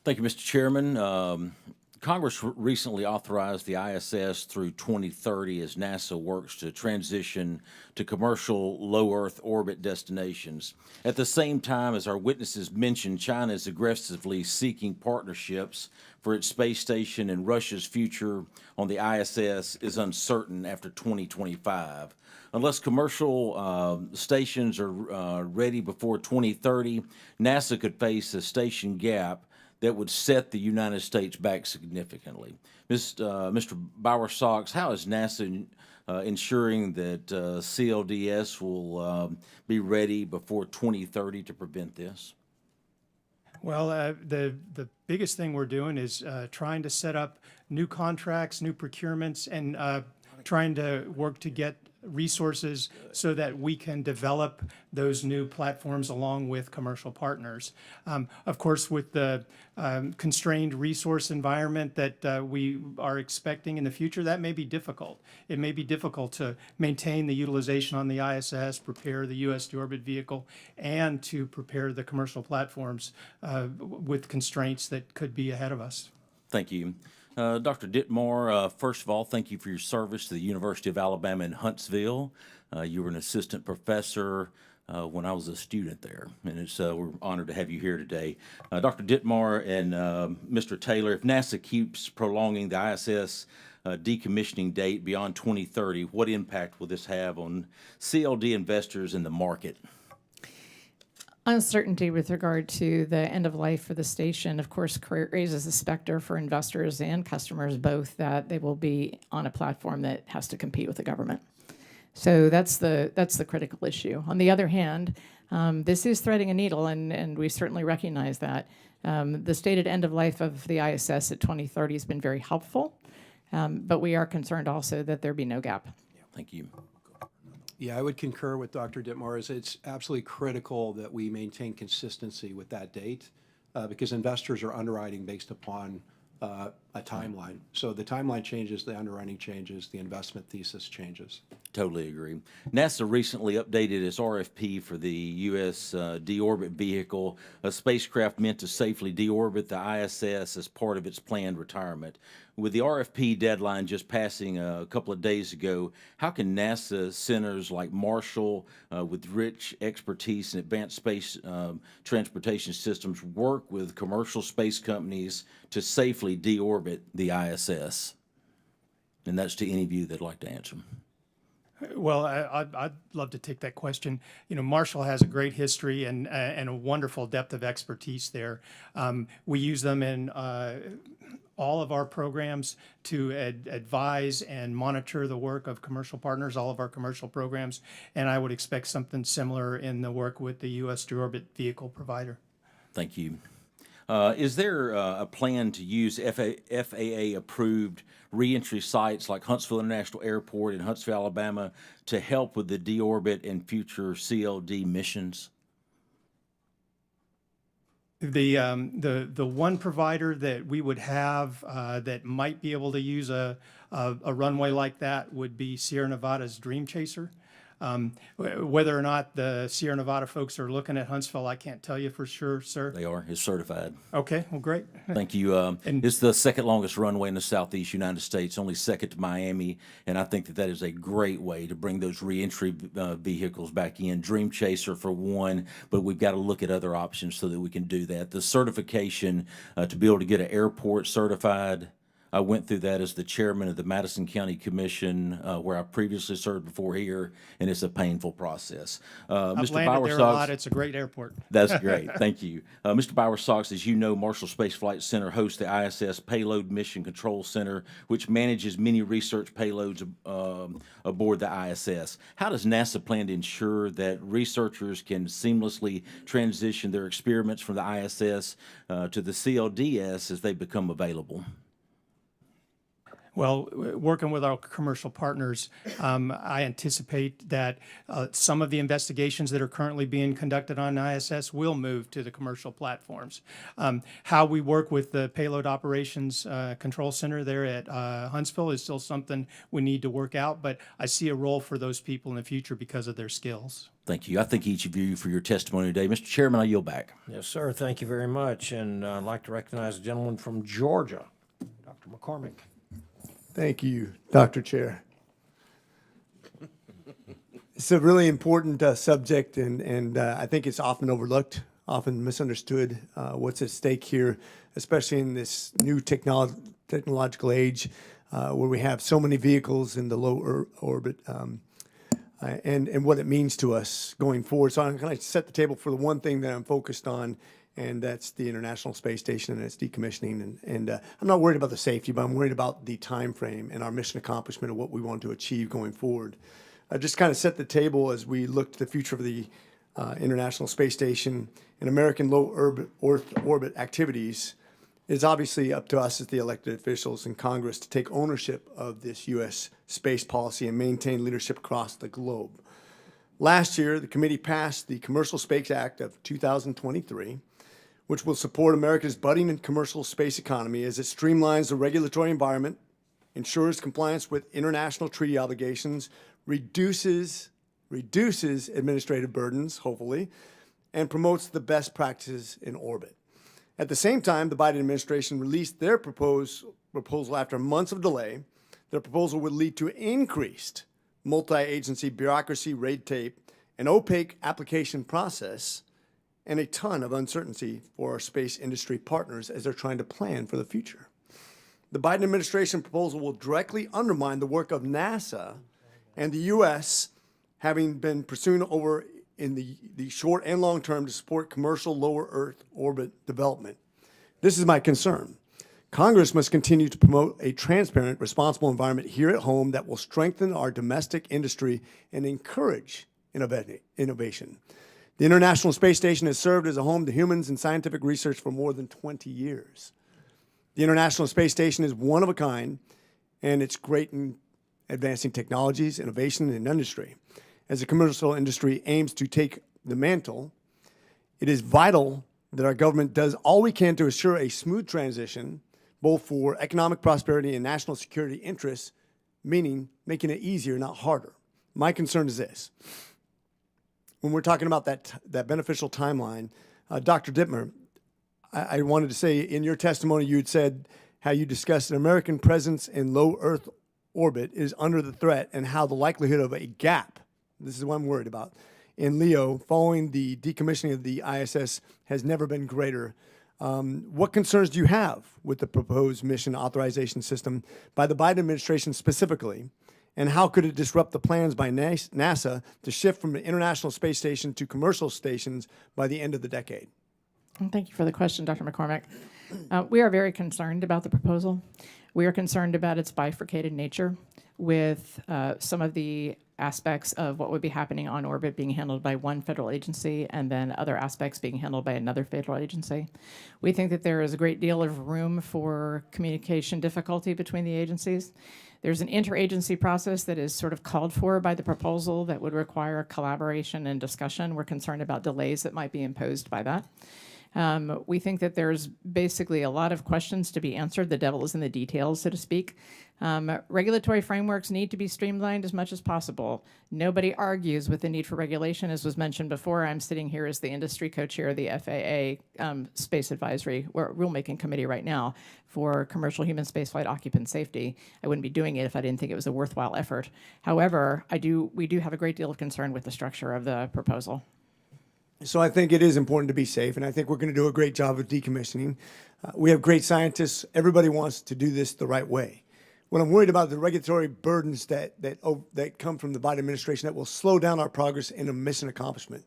Thank you, Mr. Chairman. Congress recently authorized the ISS through 2030 as NASA works to transition to commercial low Earth orbit destinations. At the same time, as our witnesses mentioned, China is aggressively seeking partnerships for its space station, and Russia's future on the ISS is uncertain after 2025. Unless commercial stations are ready before 2030, NASA could face a station gap that would set the United States back significantly. Mr. Bowersox, how is NASA ensuring that CLDS will be ready before 2030 to prevent this? Well, the biggest thing we're doing is trying to set up new contracts, new procurements, and trying to work to get resources so that we can develop those new platforms along with commercial partners. Of course, with the constrained resource environment that we are expecting in the future, that may be difficult. It may be difficult to maintain the utilization on the ISS, prepare the U.S. deorbit vehicle, and to prepare the commercial platforms with constraints that could be ahead of us. Thank you. Dr. Dittmar, first of all, thank you for your service to the University of Alabama in Huntsville. You were an assistant professor when I was a student there, and we're honored to have you here today. Dr. Dittmar and Mr. Taylor, if NASA keeps prolonging the ISS decommissioning date beyond 2030, what impact will this have on CLD investors in the market? Uncertainty with regard to the end of life for the station, of course, raises a specter for investors and customers both that they will be on a platform that has to compete with the government. So that's the critical issue. On the other hand, this is threading a needle, and we certainly recognize that. The stated end of life of the ISS at 2030 has been very helpful, but we are concerned also that there be no gap. Thank you. Yeah, I would concur with Dr. Dittmar. It's absolutely critical that we maintain consistency with that date because investors are underwriting based upon a timeline. So the timeline changes, the underwriting changes, the investment thesis changes. Totally agree. NASA recently updated its RFP for the U.S. deorbit vehicle, a spacecraft meant to safely deorbit the ISS as part of its planned retirement. With the RFP deadline just passing a couple of days ago, how can NASA centers like Marshall, with rich expertise in advanced space transportation systems, work with commercial space companies to safely deorbit the ISS? And that's to any of you that'd like to answer. Well, I'd love to take that question. You know, Marshall has a great history and a wonderful depth of expertise there. We use them in all of our programs to advise and monitor the work of commercial partners, all of our commercial programs, and I would expect something similar in the work with the U.S. deorbit vehicle provider. Thank you. Is there a plan to use FAA-approved reentry sites like Huntsville International Airport in Huntsville, Alabama, to help with the deorbit and future CLD missions? The one provider that we would have that might be able to use a runway like that would be Sierra Nevada's Dream Chaser. Whether or not the Sierra Nevada folks are looking at Huntsville, I can't tell you for sure, sir. They are. It's certified. Okay, well, great. Thank you. It's the second longest runway in the southeast United States, only second to Miami, and I think that is a great way to bring those reentry vehicles back in. Dream Chaser for one, but we've got to look at other options so that we can do that. The certification to be able to get an airport certified, I went through that as the chairman of the Madison County Commission, where I previously served before here, and it's a painful process. I've Mr. landed there a lot. Bowersox, It's a great airport. that's great. Thank you. Mr. Bowersox, as you know, Marshall Space Flight Center hosts the ISS Payload Mission Control Center, which manages many research payloads aboard the ISS. How does NASA plan to ensure that researchers can seamlessly transition their experiments from the ISS to the CLDS as they become available? Well, working with our commercial partners, I anticipate that some of the investigations that are currently being conducted on ISS will move to the commercial platforms. How we work with the Payload Operations Control Center there at Huntsville is still something we need to work out, but I see a role for those people in the future because of their skills. Thank you. I thank each of you for your testimony today. Mr. Chairman, I yield back. Yes, sir. Thank you very much. And I'd like to recognize the gentleman from Georgia, Dr. McCormick. Thank you, Dr. Chair. It's a really important subject, and I think it's often overlooked, often misunderstood what's at stake here, especially in this new technological age where we have so many vehicles in the low orbit and what it means to us going forward. So I'm going to set the table for the one thing that I'm focused on, and that's the International Space Station and its decommissioning. And I'm not worried about the safety, but I'm worried about the time frame and our mission accomplishment of what we want to achieve going forward. I just kind of set the table as we look to the future of the International Space Station and American low Earth orbit activities. It's obviously up to us as the elected officials in Congress to take ownership of this U.S. space policy and maintain leadership across the globe. Last year, the committee passed the Commercial Space Act of 2023, which will support America's budding and commercial space economy as it streamlines the regulatory environment, ensures compliance with international treaty obligations, reduces administrative burdens, hopefully, and promotes the best practices in orbit. At the same time, the Biden administration released their proposal after months of delay. Their proposal would lead to increased multi-agency bureaucracy, red tape, an opaque application process, and a ton of uncertainty for our space industry partners as they're trying to plan for the future. The Biden administration proposal will directly undermine the work of NASA and the U.S. having been pursuing over in the short and long term to support commercial lower Earth orbit development. This is my concern. Congress must continue to promote a transparent, responsible environment here at home that will strengthen our domestic industry and encourage innovation. The International Space Station has served as a home to humans and scientific research for more than 20 years. The International Space Station is one of a kind, and it's great in advancing technologies, innovation, and industry. as the commercial industry aims to take the mantle, it is vital that our government does all we can to assure a smooth transition, both for economic prosperity and national security interests, meaning making it easier, not harder. My concern is this. When we're talking about that beneficial timeline, Dr. Dittmar, I wanted to say in your testimony you had said how you discussed an American presence in low Earth orbit is under the threat and how the likelihood of a gap, this is what I'm worried about, in LEO following the decommissioning of the ISS has never been greater. What concerns do you have with the proposed mission authorization system by the Biden administration specifically? And how could it disrupt the plans by NASA to shift from the International Space Station to commercial stations by the end of the decade? Thank you for the question, Dr. McCormick. We are very concerned about the proposal. We are concerned about its bifurcated nature, with some of the aspects of what would be happening on orbit being handled by one federal agency and then other aspects being handled by another federal agency. We think that there is a great deal of room for communication difficulty between the agencies. There's an interagency process that is sort of called for by the proposal that would require collaboration and discussion. We're concerned about delays that might be imposed by that. We think that there's basically a lot of questions to be answered. The devil is in the details, so to speak. Regulatory frameworks need to be streamlined as much as possible. Nobody argues with the need for regulation. As was mentioned before, I'm sitting here as the industry co-chair of the FAA Space Advisory Rulemaking Committee right now for commercial human spaceflight occupant safety. I wouldn't be doing it if I didn't think it was a worthwhile effort. However, we do have a great deal of concern with the structure of the proposal. So I think it is important to be safe, and I think we're going to do a great job of decommissioning. We have great scientists. Everybody wants to do this the right way. What I'm worried about are the regulatory burdens that come from the Biden administration that will slow down our progress in a mission accomplishment.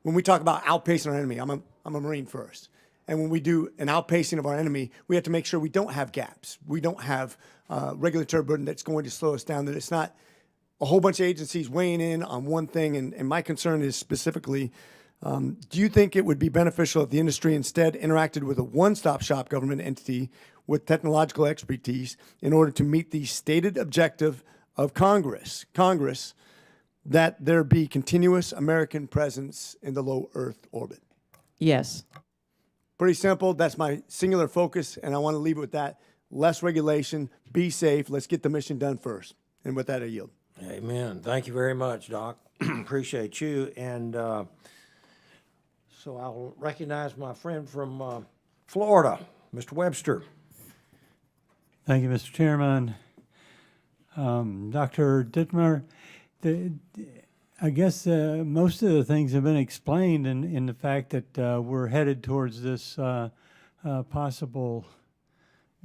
When we talk about outpacing our enemy, I'm a Marine first. And when we do an outpacing of our enemy, we have to make sure we don't have gaps. We don't have regulatory burden that's going to slow us down, that it's not a whole bunch of agencies weighing in on one thing. And my concern is specifically, do you think it would be beneficial if the industry instead interacted with a one-stop shop government entity with technological expertise in order to meet the stated objective of Congress, that there be continuous American presence in the low Earth orbit? Yes. Pretty simple. That's my singular focus, and I want to leave it with that. Less regulation, be safe. Let's get the mission done first. And with that, I yield. Amen. Thank you very much, Doc. Appreciate you. And so I'll recognize my friend from Florida, Mr. Webster. Thank you, Mr. Chairman. Dr. Dittmar, I guess most of the things have been explained in the fact that we're headed towards this possible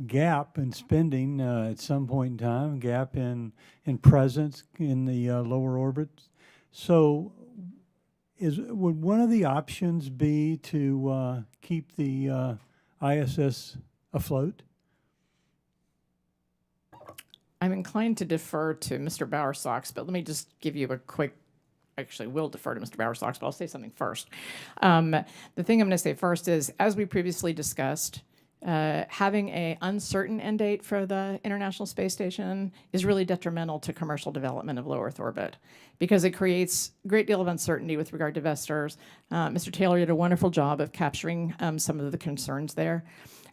gap in spending at some point in time, gap in presence in the lower orbits. So would one of the options be to keep the ISS afloat? I'm inclined to defer to Mr. Bowersox, but let me just give you a quick, actually will defer to Mr. Bowersox, but I'll say something first. The thing I'm going to say first is, as we previously discussed, having an uncertain end date for the International Space Station is really detrimental to commercial development of low Earth orbit because it creates a great deal of uncertainty with regard to investors. Mr. Taylor did a wonderful job of capturing some of the concerns there.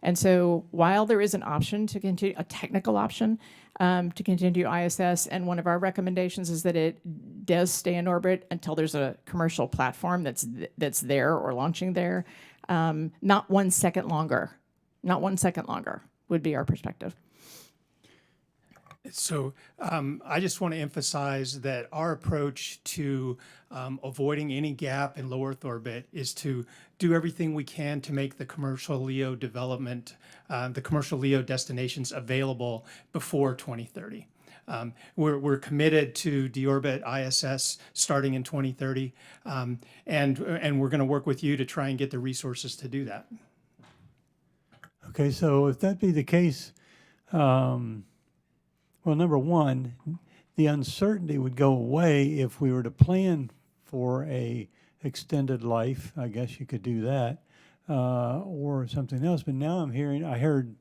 And so while there is an option to continue, a technical option to continue ISS, and one of our recommendations is that it does stay in orbit until there's a commercial platform that's there or launching there, not 1 second longer. Not 1 second longer would be our perspective. So I just want to emphasize that our approach to avoiding any gap in low Earth orbit is to do everything we can to make the commercial LEO development, the commercial LEO destinations available before 2030. We're committed to deorbit ISS starting in 2030, and we're going to work with you to try and get the resources to do that. Okay, so if that be the case, well, number one, the uncertainty would go away if we were to plan for a extended life. I guess you could do that, or something else. But now I heard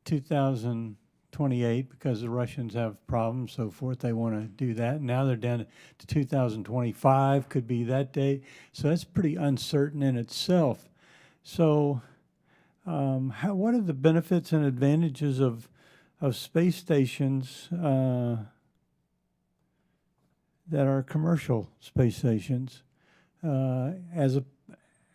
2020 2028 because the Russians have problems, so forth. They want to do that. Now they're down to 2025, could be that date. So that's pretty uncertain in itself. So what are the benefits and advantages of space stations that are commercial space stations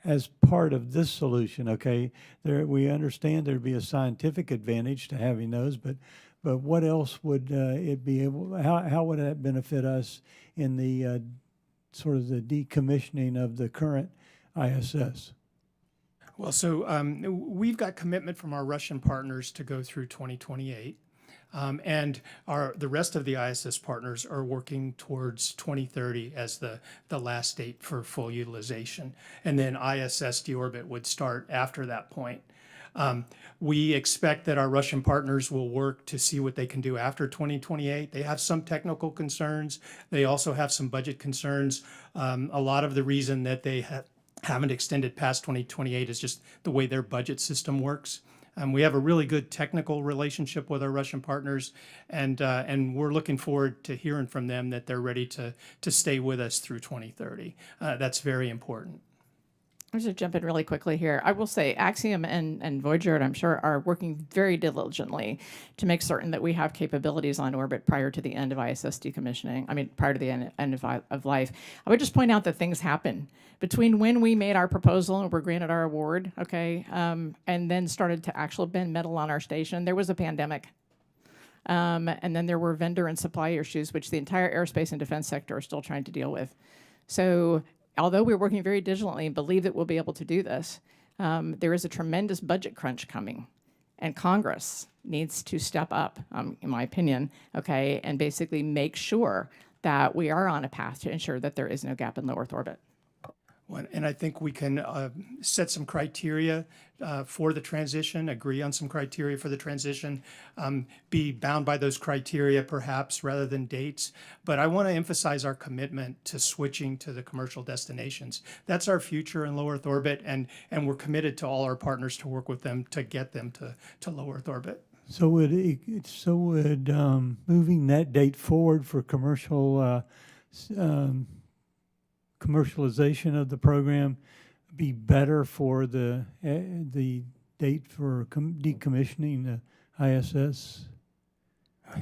as part of this solution? Okay, we understand there'd be a scientific advantage to having those, but what else would it be able? How would that benefit us in the sort of the decommissioning of the current ISS? Well, so we've got commitment from our Russian partners to go through 2028. And the rest of the ISS partners are working towards 2030 as the last date for full utilization. And then ISS deorbit would start after that point. We expect that our Russian partners will work to see what they can do after 2028. They have some technical concerns. They also have some budget concerns. A lot of the reason that they haven't extended past 2028 is just the way their budget system works. We have a really good technical relationship with our Russian partners, and we're looking forward to hearing from them that they're ready to stay with us through 2030. That's very important. I'm just jump in really quickly here. I will say Axiom and Voyager, I'm sure, are working very diligently to make certain that we have capabilities on orbit prior to the end of ISS decommissioning. I mean, prior to the end of life. I would just point out that things happen between when we made our proposal and were granted our award, okay, and then started to actually bend metal on our station. There was a pandemic. And then there were vendor and supply issues, which the entire aerospace and defense sector are still trying to deal with. So although we're working very diligently and believe that we'll be able to do this, there is a tremendous budget crunch coming. And Congress needs to step up, in my opinion, okay, and basically make sure that we are on a path to ensure that there is no gap in low Earth orbit. And I think we can set some criteria for the transition, agree on some criteria for the transition, be bound by those criteria perhaps rather than dates. But I want to emphasize our commitment to switching to the commercial destinations. That's our future in low Earth orbit, and we're committed to all our partners to work with them to get them to low Earth orbit. So would moving that date forward for commercialization of the program be better for the date for decommissioning the ISS?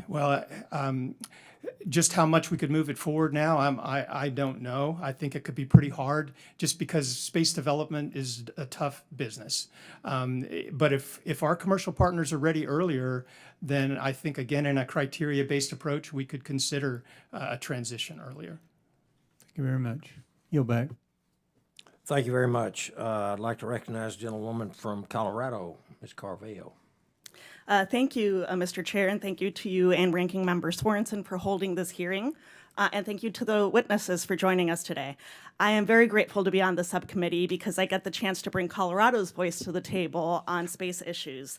Well, just how much we could move it forward now, I don't know. I think it could be pretty hard just because space development is a tough business. But if our commercial partners are ready earlier, then I think, again, in a criteria-based approach, we could consider a transition earlier. Thank you very much. Yield back. Thank you very much. I'd like to recognize the gentlewoman from Colorado, Ms. Carvalho. Thank you, Mr. Chair, and thank you to you and Ranking Member Sorensen for holding this hearing. And thank you to the witnesses for joining us today. I am very grateful to be on the subcommittee because I get the chance to bring Colorado's voice to the table on space issues.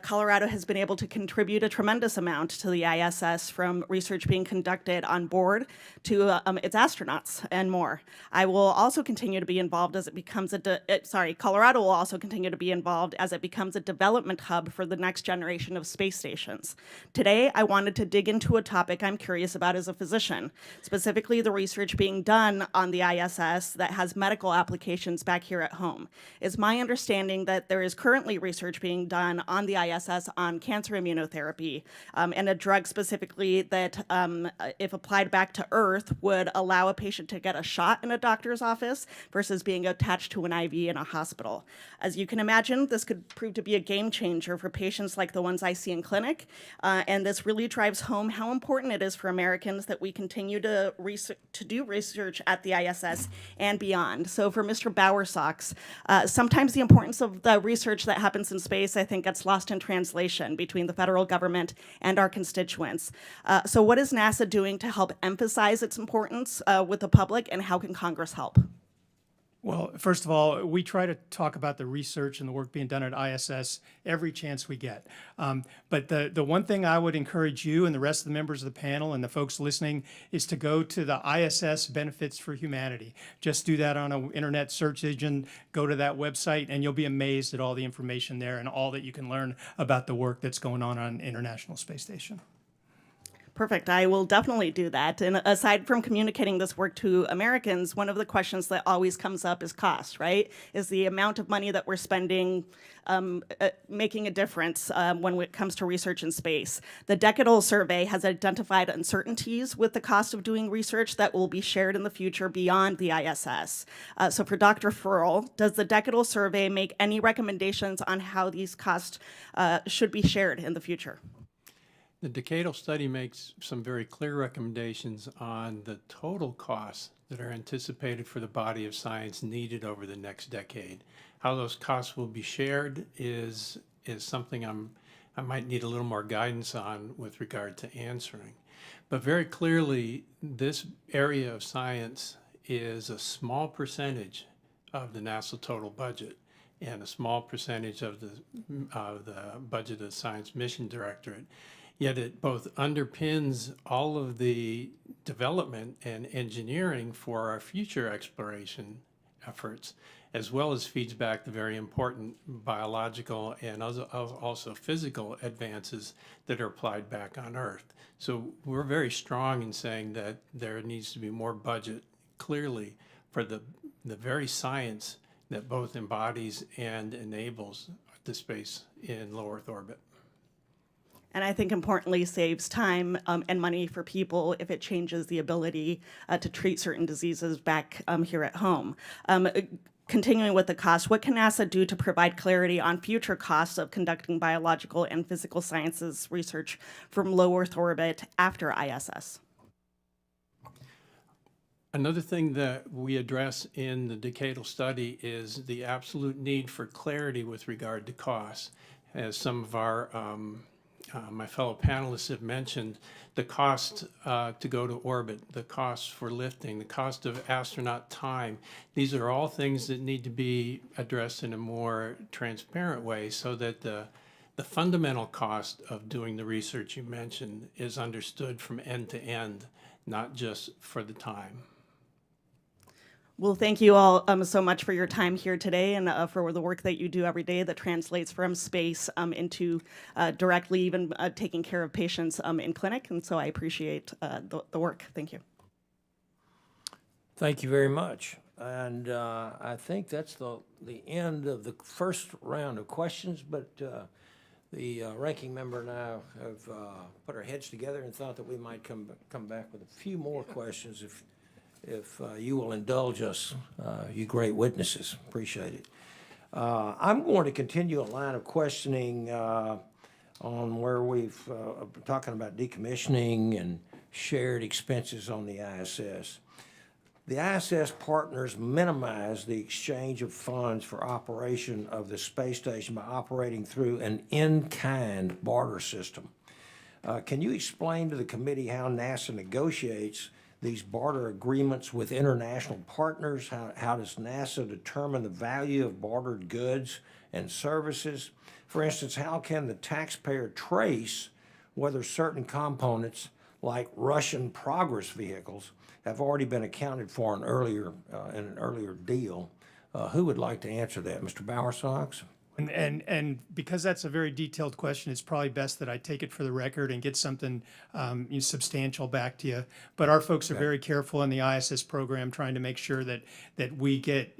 Colorado has been able to contribute a tremendous amount to the ISS, from research being conducted on board to its astronauts and more. I will also continue to be involved as it becomes Colorado will also continue to be involved as it becomes a development hub for the next generation of space stations. Today, I wanted to dig into a topic I'm curious about as a physician, specifically the research being done on the ISS that has medical applications back here at home. It's my understanding that there is currently research being done on the ISS on cancer immunotherapy, and a drug specifically that, if applied back to Earth, would allow a patient to get a shot in a doctor's office versus being attached to an IV in a hospital. As you can imagine, this could prove to be a game changer for patients like the ones I see in clinic, and this really drives home how important it is for Americans that we continue to do research at the ISS and beyond. So for Mr. Bowersox, sometimes the importance of the research that happens in space, I think, gets lost in translation between the federal government and our constituents. So what is NASA doing to help emphasize its importance with the public, and how can Congress help? Well, first of all, we try to talk about the research and the work being done at ISS every chance we get. But the one thing I would encourage you and the rest of the members of the panel and the folks listening is to go to the ISS Benefits for Humanity. Just do that on an internet search engine, go to that website, and you'll be amazed at all the information there and all that you can learn about the work that's going on International Space Station. Perfect. I will definitely do that. And aside from communicating this work to Americans, one of the questions that always comes up is cost, right? Is the amount of money that we're spending making a difference when it comes to research in space? The Decadal Survey has identified uncertainties with the cost of doing research that will be shared in the future beyond the ISS. So for Dr. Ferl, does the Decadal Survey make any recommendations on how these costs should be shared in the future? The Decadal study makes some very clear recommendations on the total costs that are anticipated for the body of science needed over the next decade. How those costs will be shared is something I might need a little more guidance on with regard to answering. But very clearly, this area of science is a small percentage of the NASA total budget and a small percentage of the budget of the Science Mission Directorate. Yet it both underpins all of the development and engineering for our future exploration efforts, as well as feeds back the very important biological and also physical advances that are applied back on Earth. So we're very strong in saying that there needs to be more budget, clearly, for the very science that both embodies and enables the space in low Earth orbit. And I think importantly saves time and money for people if it changes the ability to treat certain diseases back here at home. Continuing with the cost, what can NASA do to provide clarity on future costs of conducting biological and physical sciences research from low Earth orbit after ISS? Another thing that we address in the Decadal study is the absolute need for clarity with regard to costs. As some of our my fellow panelists have mentioned, the cost to go to orbit, the cost for lifting, the cost of astronaut time. These are all things that need to be addressed in a more transparent way so that the fundamental cost of doing the research you mentioned is understood from end to end, not just for the time. Well, thank you all so much for your time here today and for the work that you do every day that translates from space into directly even taking care of patients in clinic. And so I appreciate the work. Thank you. Thank you very much. And I think that's the end of the first round of questions, but the ranking member and I have put our heads together and thought that we might come back with a few more questions if you will indulge us, you great witnesses. Appreciate it. I'm going to continue a line of questioning on where we've been talking about decommissioning and shared expenses on the ISS. The ISS partners minimize the exchange of funds for operation of the space station by operating through an in-kind barter system. Can you explain to the committee how NASA negotiates these barter agreements with international partners? How does NASA determine the value of bartered goods and services? For instance, how can the taxpayer trace whether certain components, like Russian Progress vehicles, have already been accounted for in an earlier deal? Who would like to answer that? Mr. Bowersox? And because that's a very detailed question, it's probably best that I take it for the record and get something substantial back to you. But our folks are very careful in the ISS program, trying to make sure that we get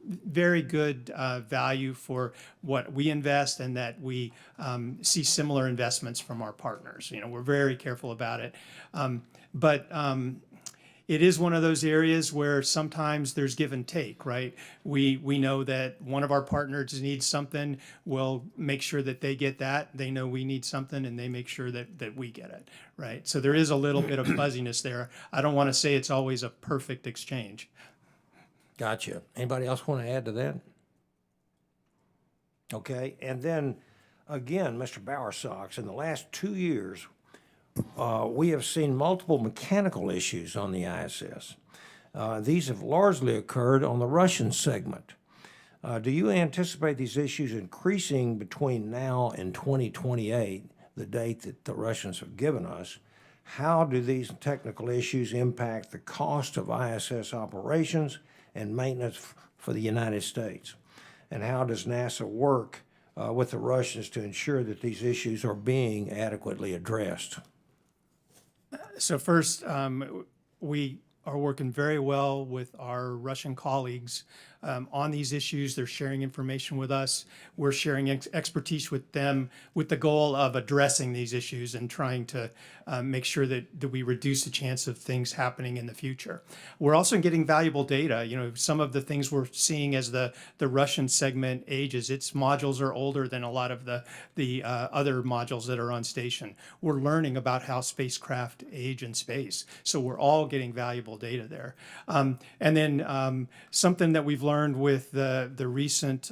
very good value for what we invest and that we see similar investments from our partners. We're very careful about it. It is one of those areas where sometimes there's give and take, right? We know that one of our partners needs something, we'll make sure that they get that. They know we need something and they make sure that we get it, right? So there is a little bit of fuzziness there. I don't want to say it's always a perfect exchange. Gotcha. Anybody else want to add to that? Okay, and then again, Mr. Bowersox, in the last 2 years, we have seen multiple mechanical issues on the ISS. These have largely occurred on the Russian segment. Do you anticipate these issues increasing between now and 2028, the date that the Russians have given us? How do these technical issues impact the cost of ISS operations and maintenance for the United States? And how does NASA work with the Russians to ensure that these issues are being adequately addressed? So first, we are working very well with our Russian colleagues on these issues. They're sharing information with us. We're sharing expertise with them with the goal of addressing these issues and trying to make sure that we reduce the chance of things happening in the future. We're also getting valuable data. You know, some of the things we're seeing as the Russian segment ages, its modules are older than a lot of the other modules that are on station. We're learning about how spacecraft age in space. So we're all getting valuable data there. And then something that we've learned with the recent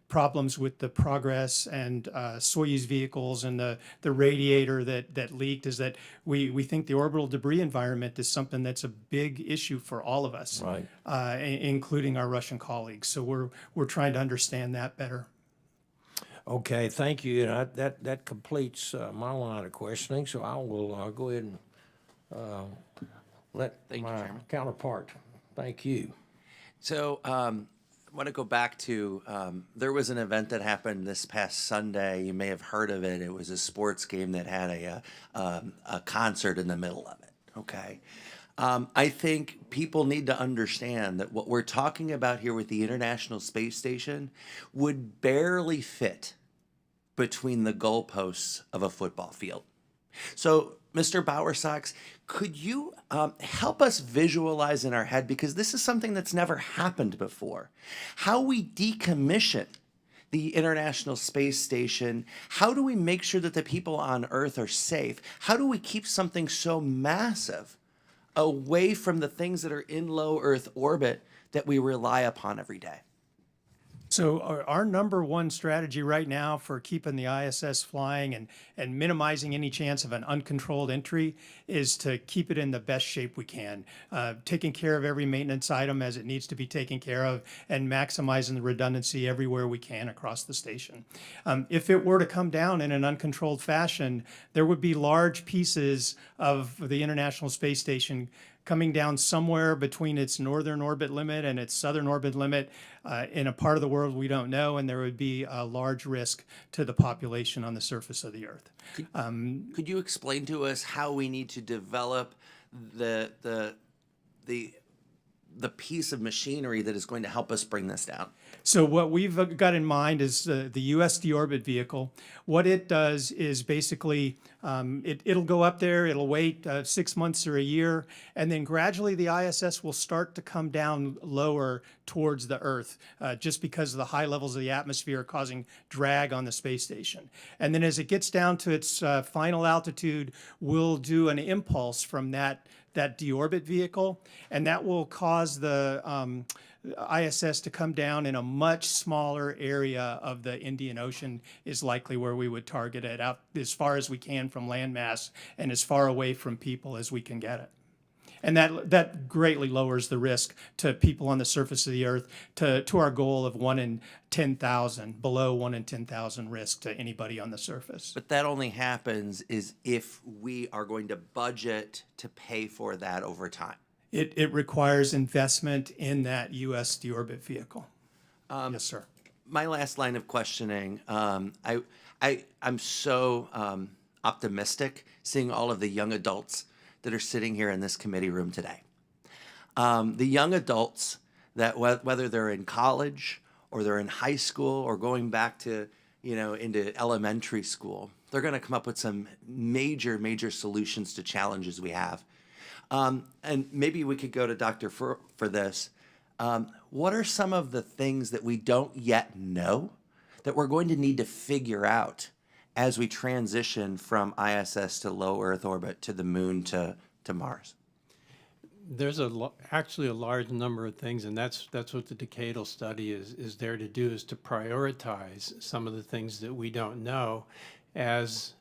problems with the Progress and Soyuz vehicles and the radiator that leaked is that we think the orbital debris environment is something that's a big issue for all of us, Right. Including our Russian colleagues. So we're trying to understand that better. Okay, thank you. And that completes my line of questioning, so I will go ahead and let Thank you, my Chairman. counterpart. Thank you. So I want to go back to, there was an event that happened this past Sunday. You may have heard of it. It was a sports game that had a concert in the middle of it, okay? I think people need to understand that what we're talking about here with the International Space Station would barely fit between the goalposts of a football field. So, Mr. Bowersox, could you help us visualize in our head, because this is something that's never happened before, how we decommission the International Space Station? How do we make sure that the people on Earth are safe? How do we keep something so massive away from the things that are in low Earth orbit that we rely upon every day? So our number one strategy right now for keeping the ISS flying and minimizing any chance of an uncontrolled entry is to keep it in the best shape we can, taking care of every maintenance item as it needs to be taken care of, and maximizing the redundancy everywhere we can across the station. If it were to come down in an uncontrolled fashion, there would be large pieces of the International Space Station coming down somewhere between its northern orbit limit and its southern orbit limit in a part of the world we don't know, and there would be a large risk to the population on the surface of the Earth. Could you explain to us how we need to develop the piece of machinery that is going to help us bring this down? So what we've got in mind is the U.S. deorbit vehicle. What it does is basically it'll go up there, it'll wait 6 months or a year, and then gradually the ISS will start to come down lower towards the Earth just because of the high levels of the atmosphere causing drag on the space station. And then as it gets down to its final altitude, we'll do an impulse from that deorbit vehicle, and that will cause the ISS to come down in a much smaller area of the Indian Ocean is likely where we would target it, out as far as we can from landmass and as far away from people as we can get it. And that greatly lowers the risk to people on the surface of the Earth to our goal of 1 in 10,000, below 1 in 10,000 risk to anybody on the surface. But that only happens is if we are going to budget to pay for that over time. It requires investment in that U.S. deorbit vehicle. Yes, sir. My last line of questioning, I'm so optimistic seeing all of the young adults that are sitting here in this committee room today. The young adults that whether they're in college or they're in high school or going back to, into elementary school, they're going to come up with some major solutions to challenges we have. And maybe we could go to Dr. for this. What are some of the things that we don't yet know that we're going to need to figure out as we transition from ISS to low Earth orbit to the moon to Mars? There's actually a large number of things, and that's what the decadal study is there to do, is to prioritize some of the things that we don't know as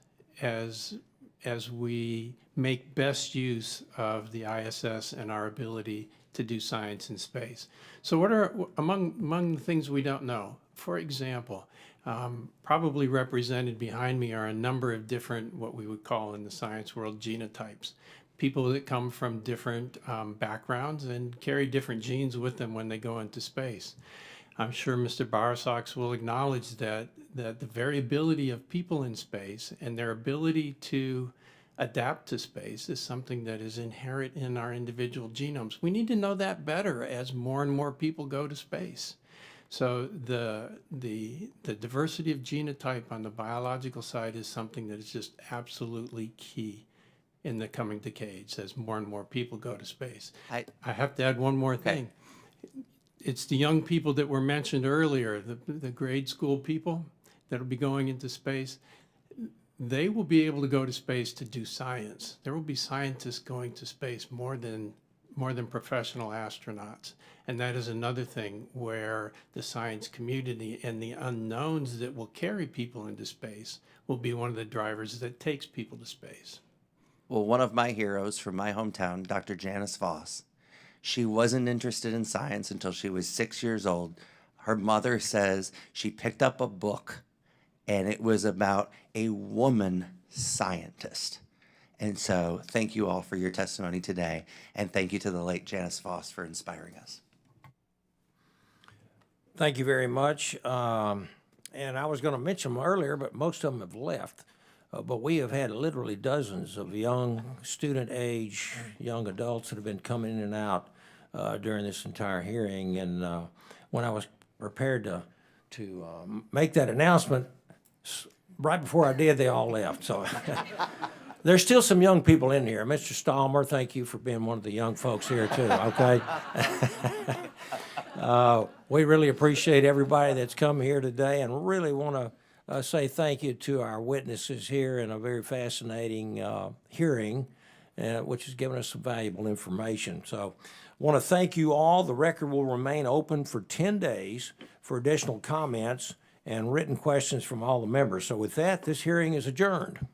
we make best use of the ISS and our ability to do science in space. So what are among the things we don't know? For example, probably represented behind me are a number of different, what we would call in the science world, genotypes. People that come from different backgrounds and carry different genes with them when they go into space. I'm sure Mr. Bowersox will acknowledge that the variability of people in space and their ability to adapt to space is something that is inherent in our individual genomes. We need to know that better as more and more people go to space. So the diversity of genotype on the biological side is something that is just absolutely key in the coming decades as more and more people go to space. I have to add one more thing. It's the young people that were mentioned earlier, the grade school people that will be going into space. They will be able to go to space to do science. There will be scientists going to space more than professional astronauts. And that is another thing where the science community and the unknowns that will carry people into space will be one of the drivers that takes people to space. Well, one of my heroes from my hometown, Dr. Janice Voss, she wasn't interested in science until she was 6 years old. Her mother says she picked up a book and it was about a woman scientist. And so thank you all for your testimony today. And thank you to the late Janice Voss for inspiring us. Thank you very much. And I was going to mention them earlier, but most of them have left. But we have had literally dozens of young student age, young adults that have been coming in and out during this entire hearing. And when I was prepared to make that announcement, right before I did, they all left. So there's still some young people in here. Mr. Stallmer, thank you for being one of the young folks here too, okay? We really appreciate everybody that's come here today and really want to say thank you to our witnesses here in a very fascinating hearing, which has given us some valuable information. So I want to thank you all. The record will remain open for 10 days for additional comments and written questions from all the members. So with that, this hearing is adjourned.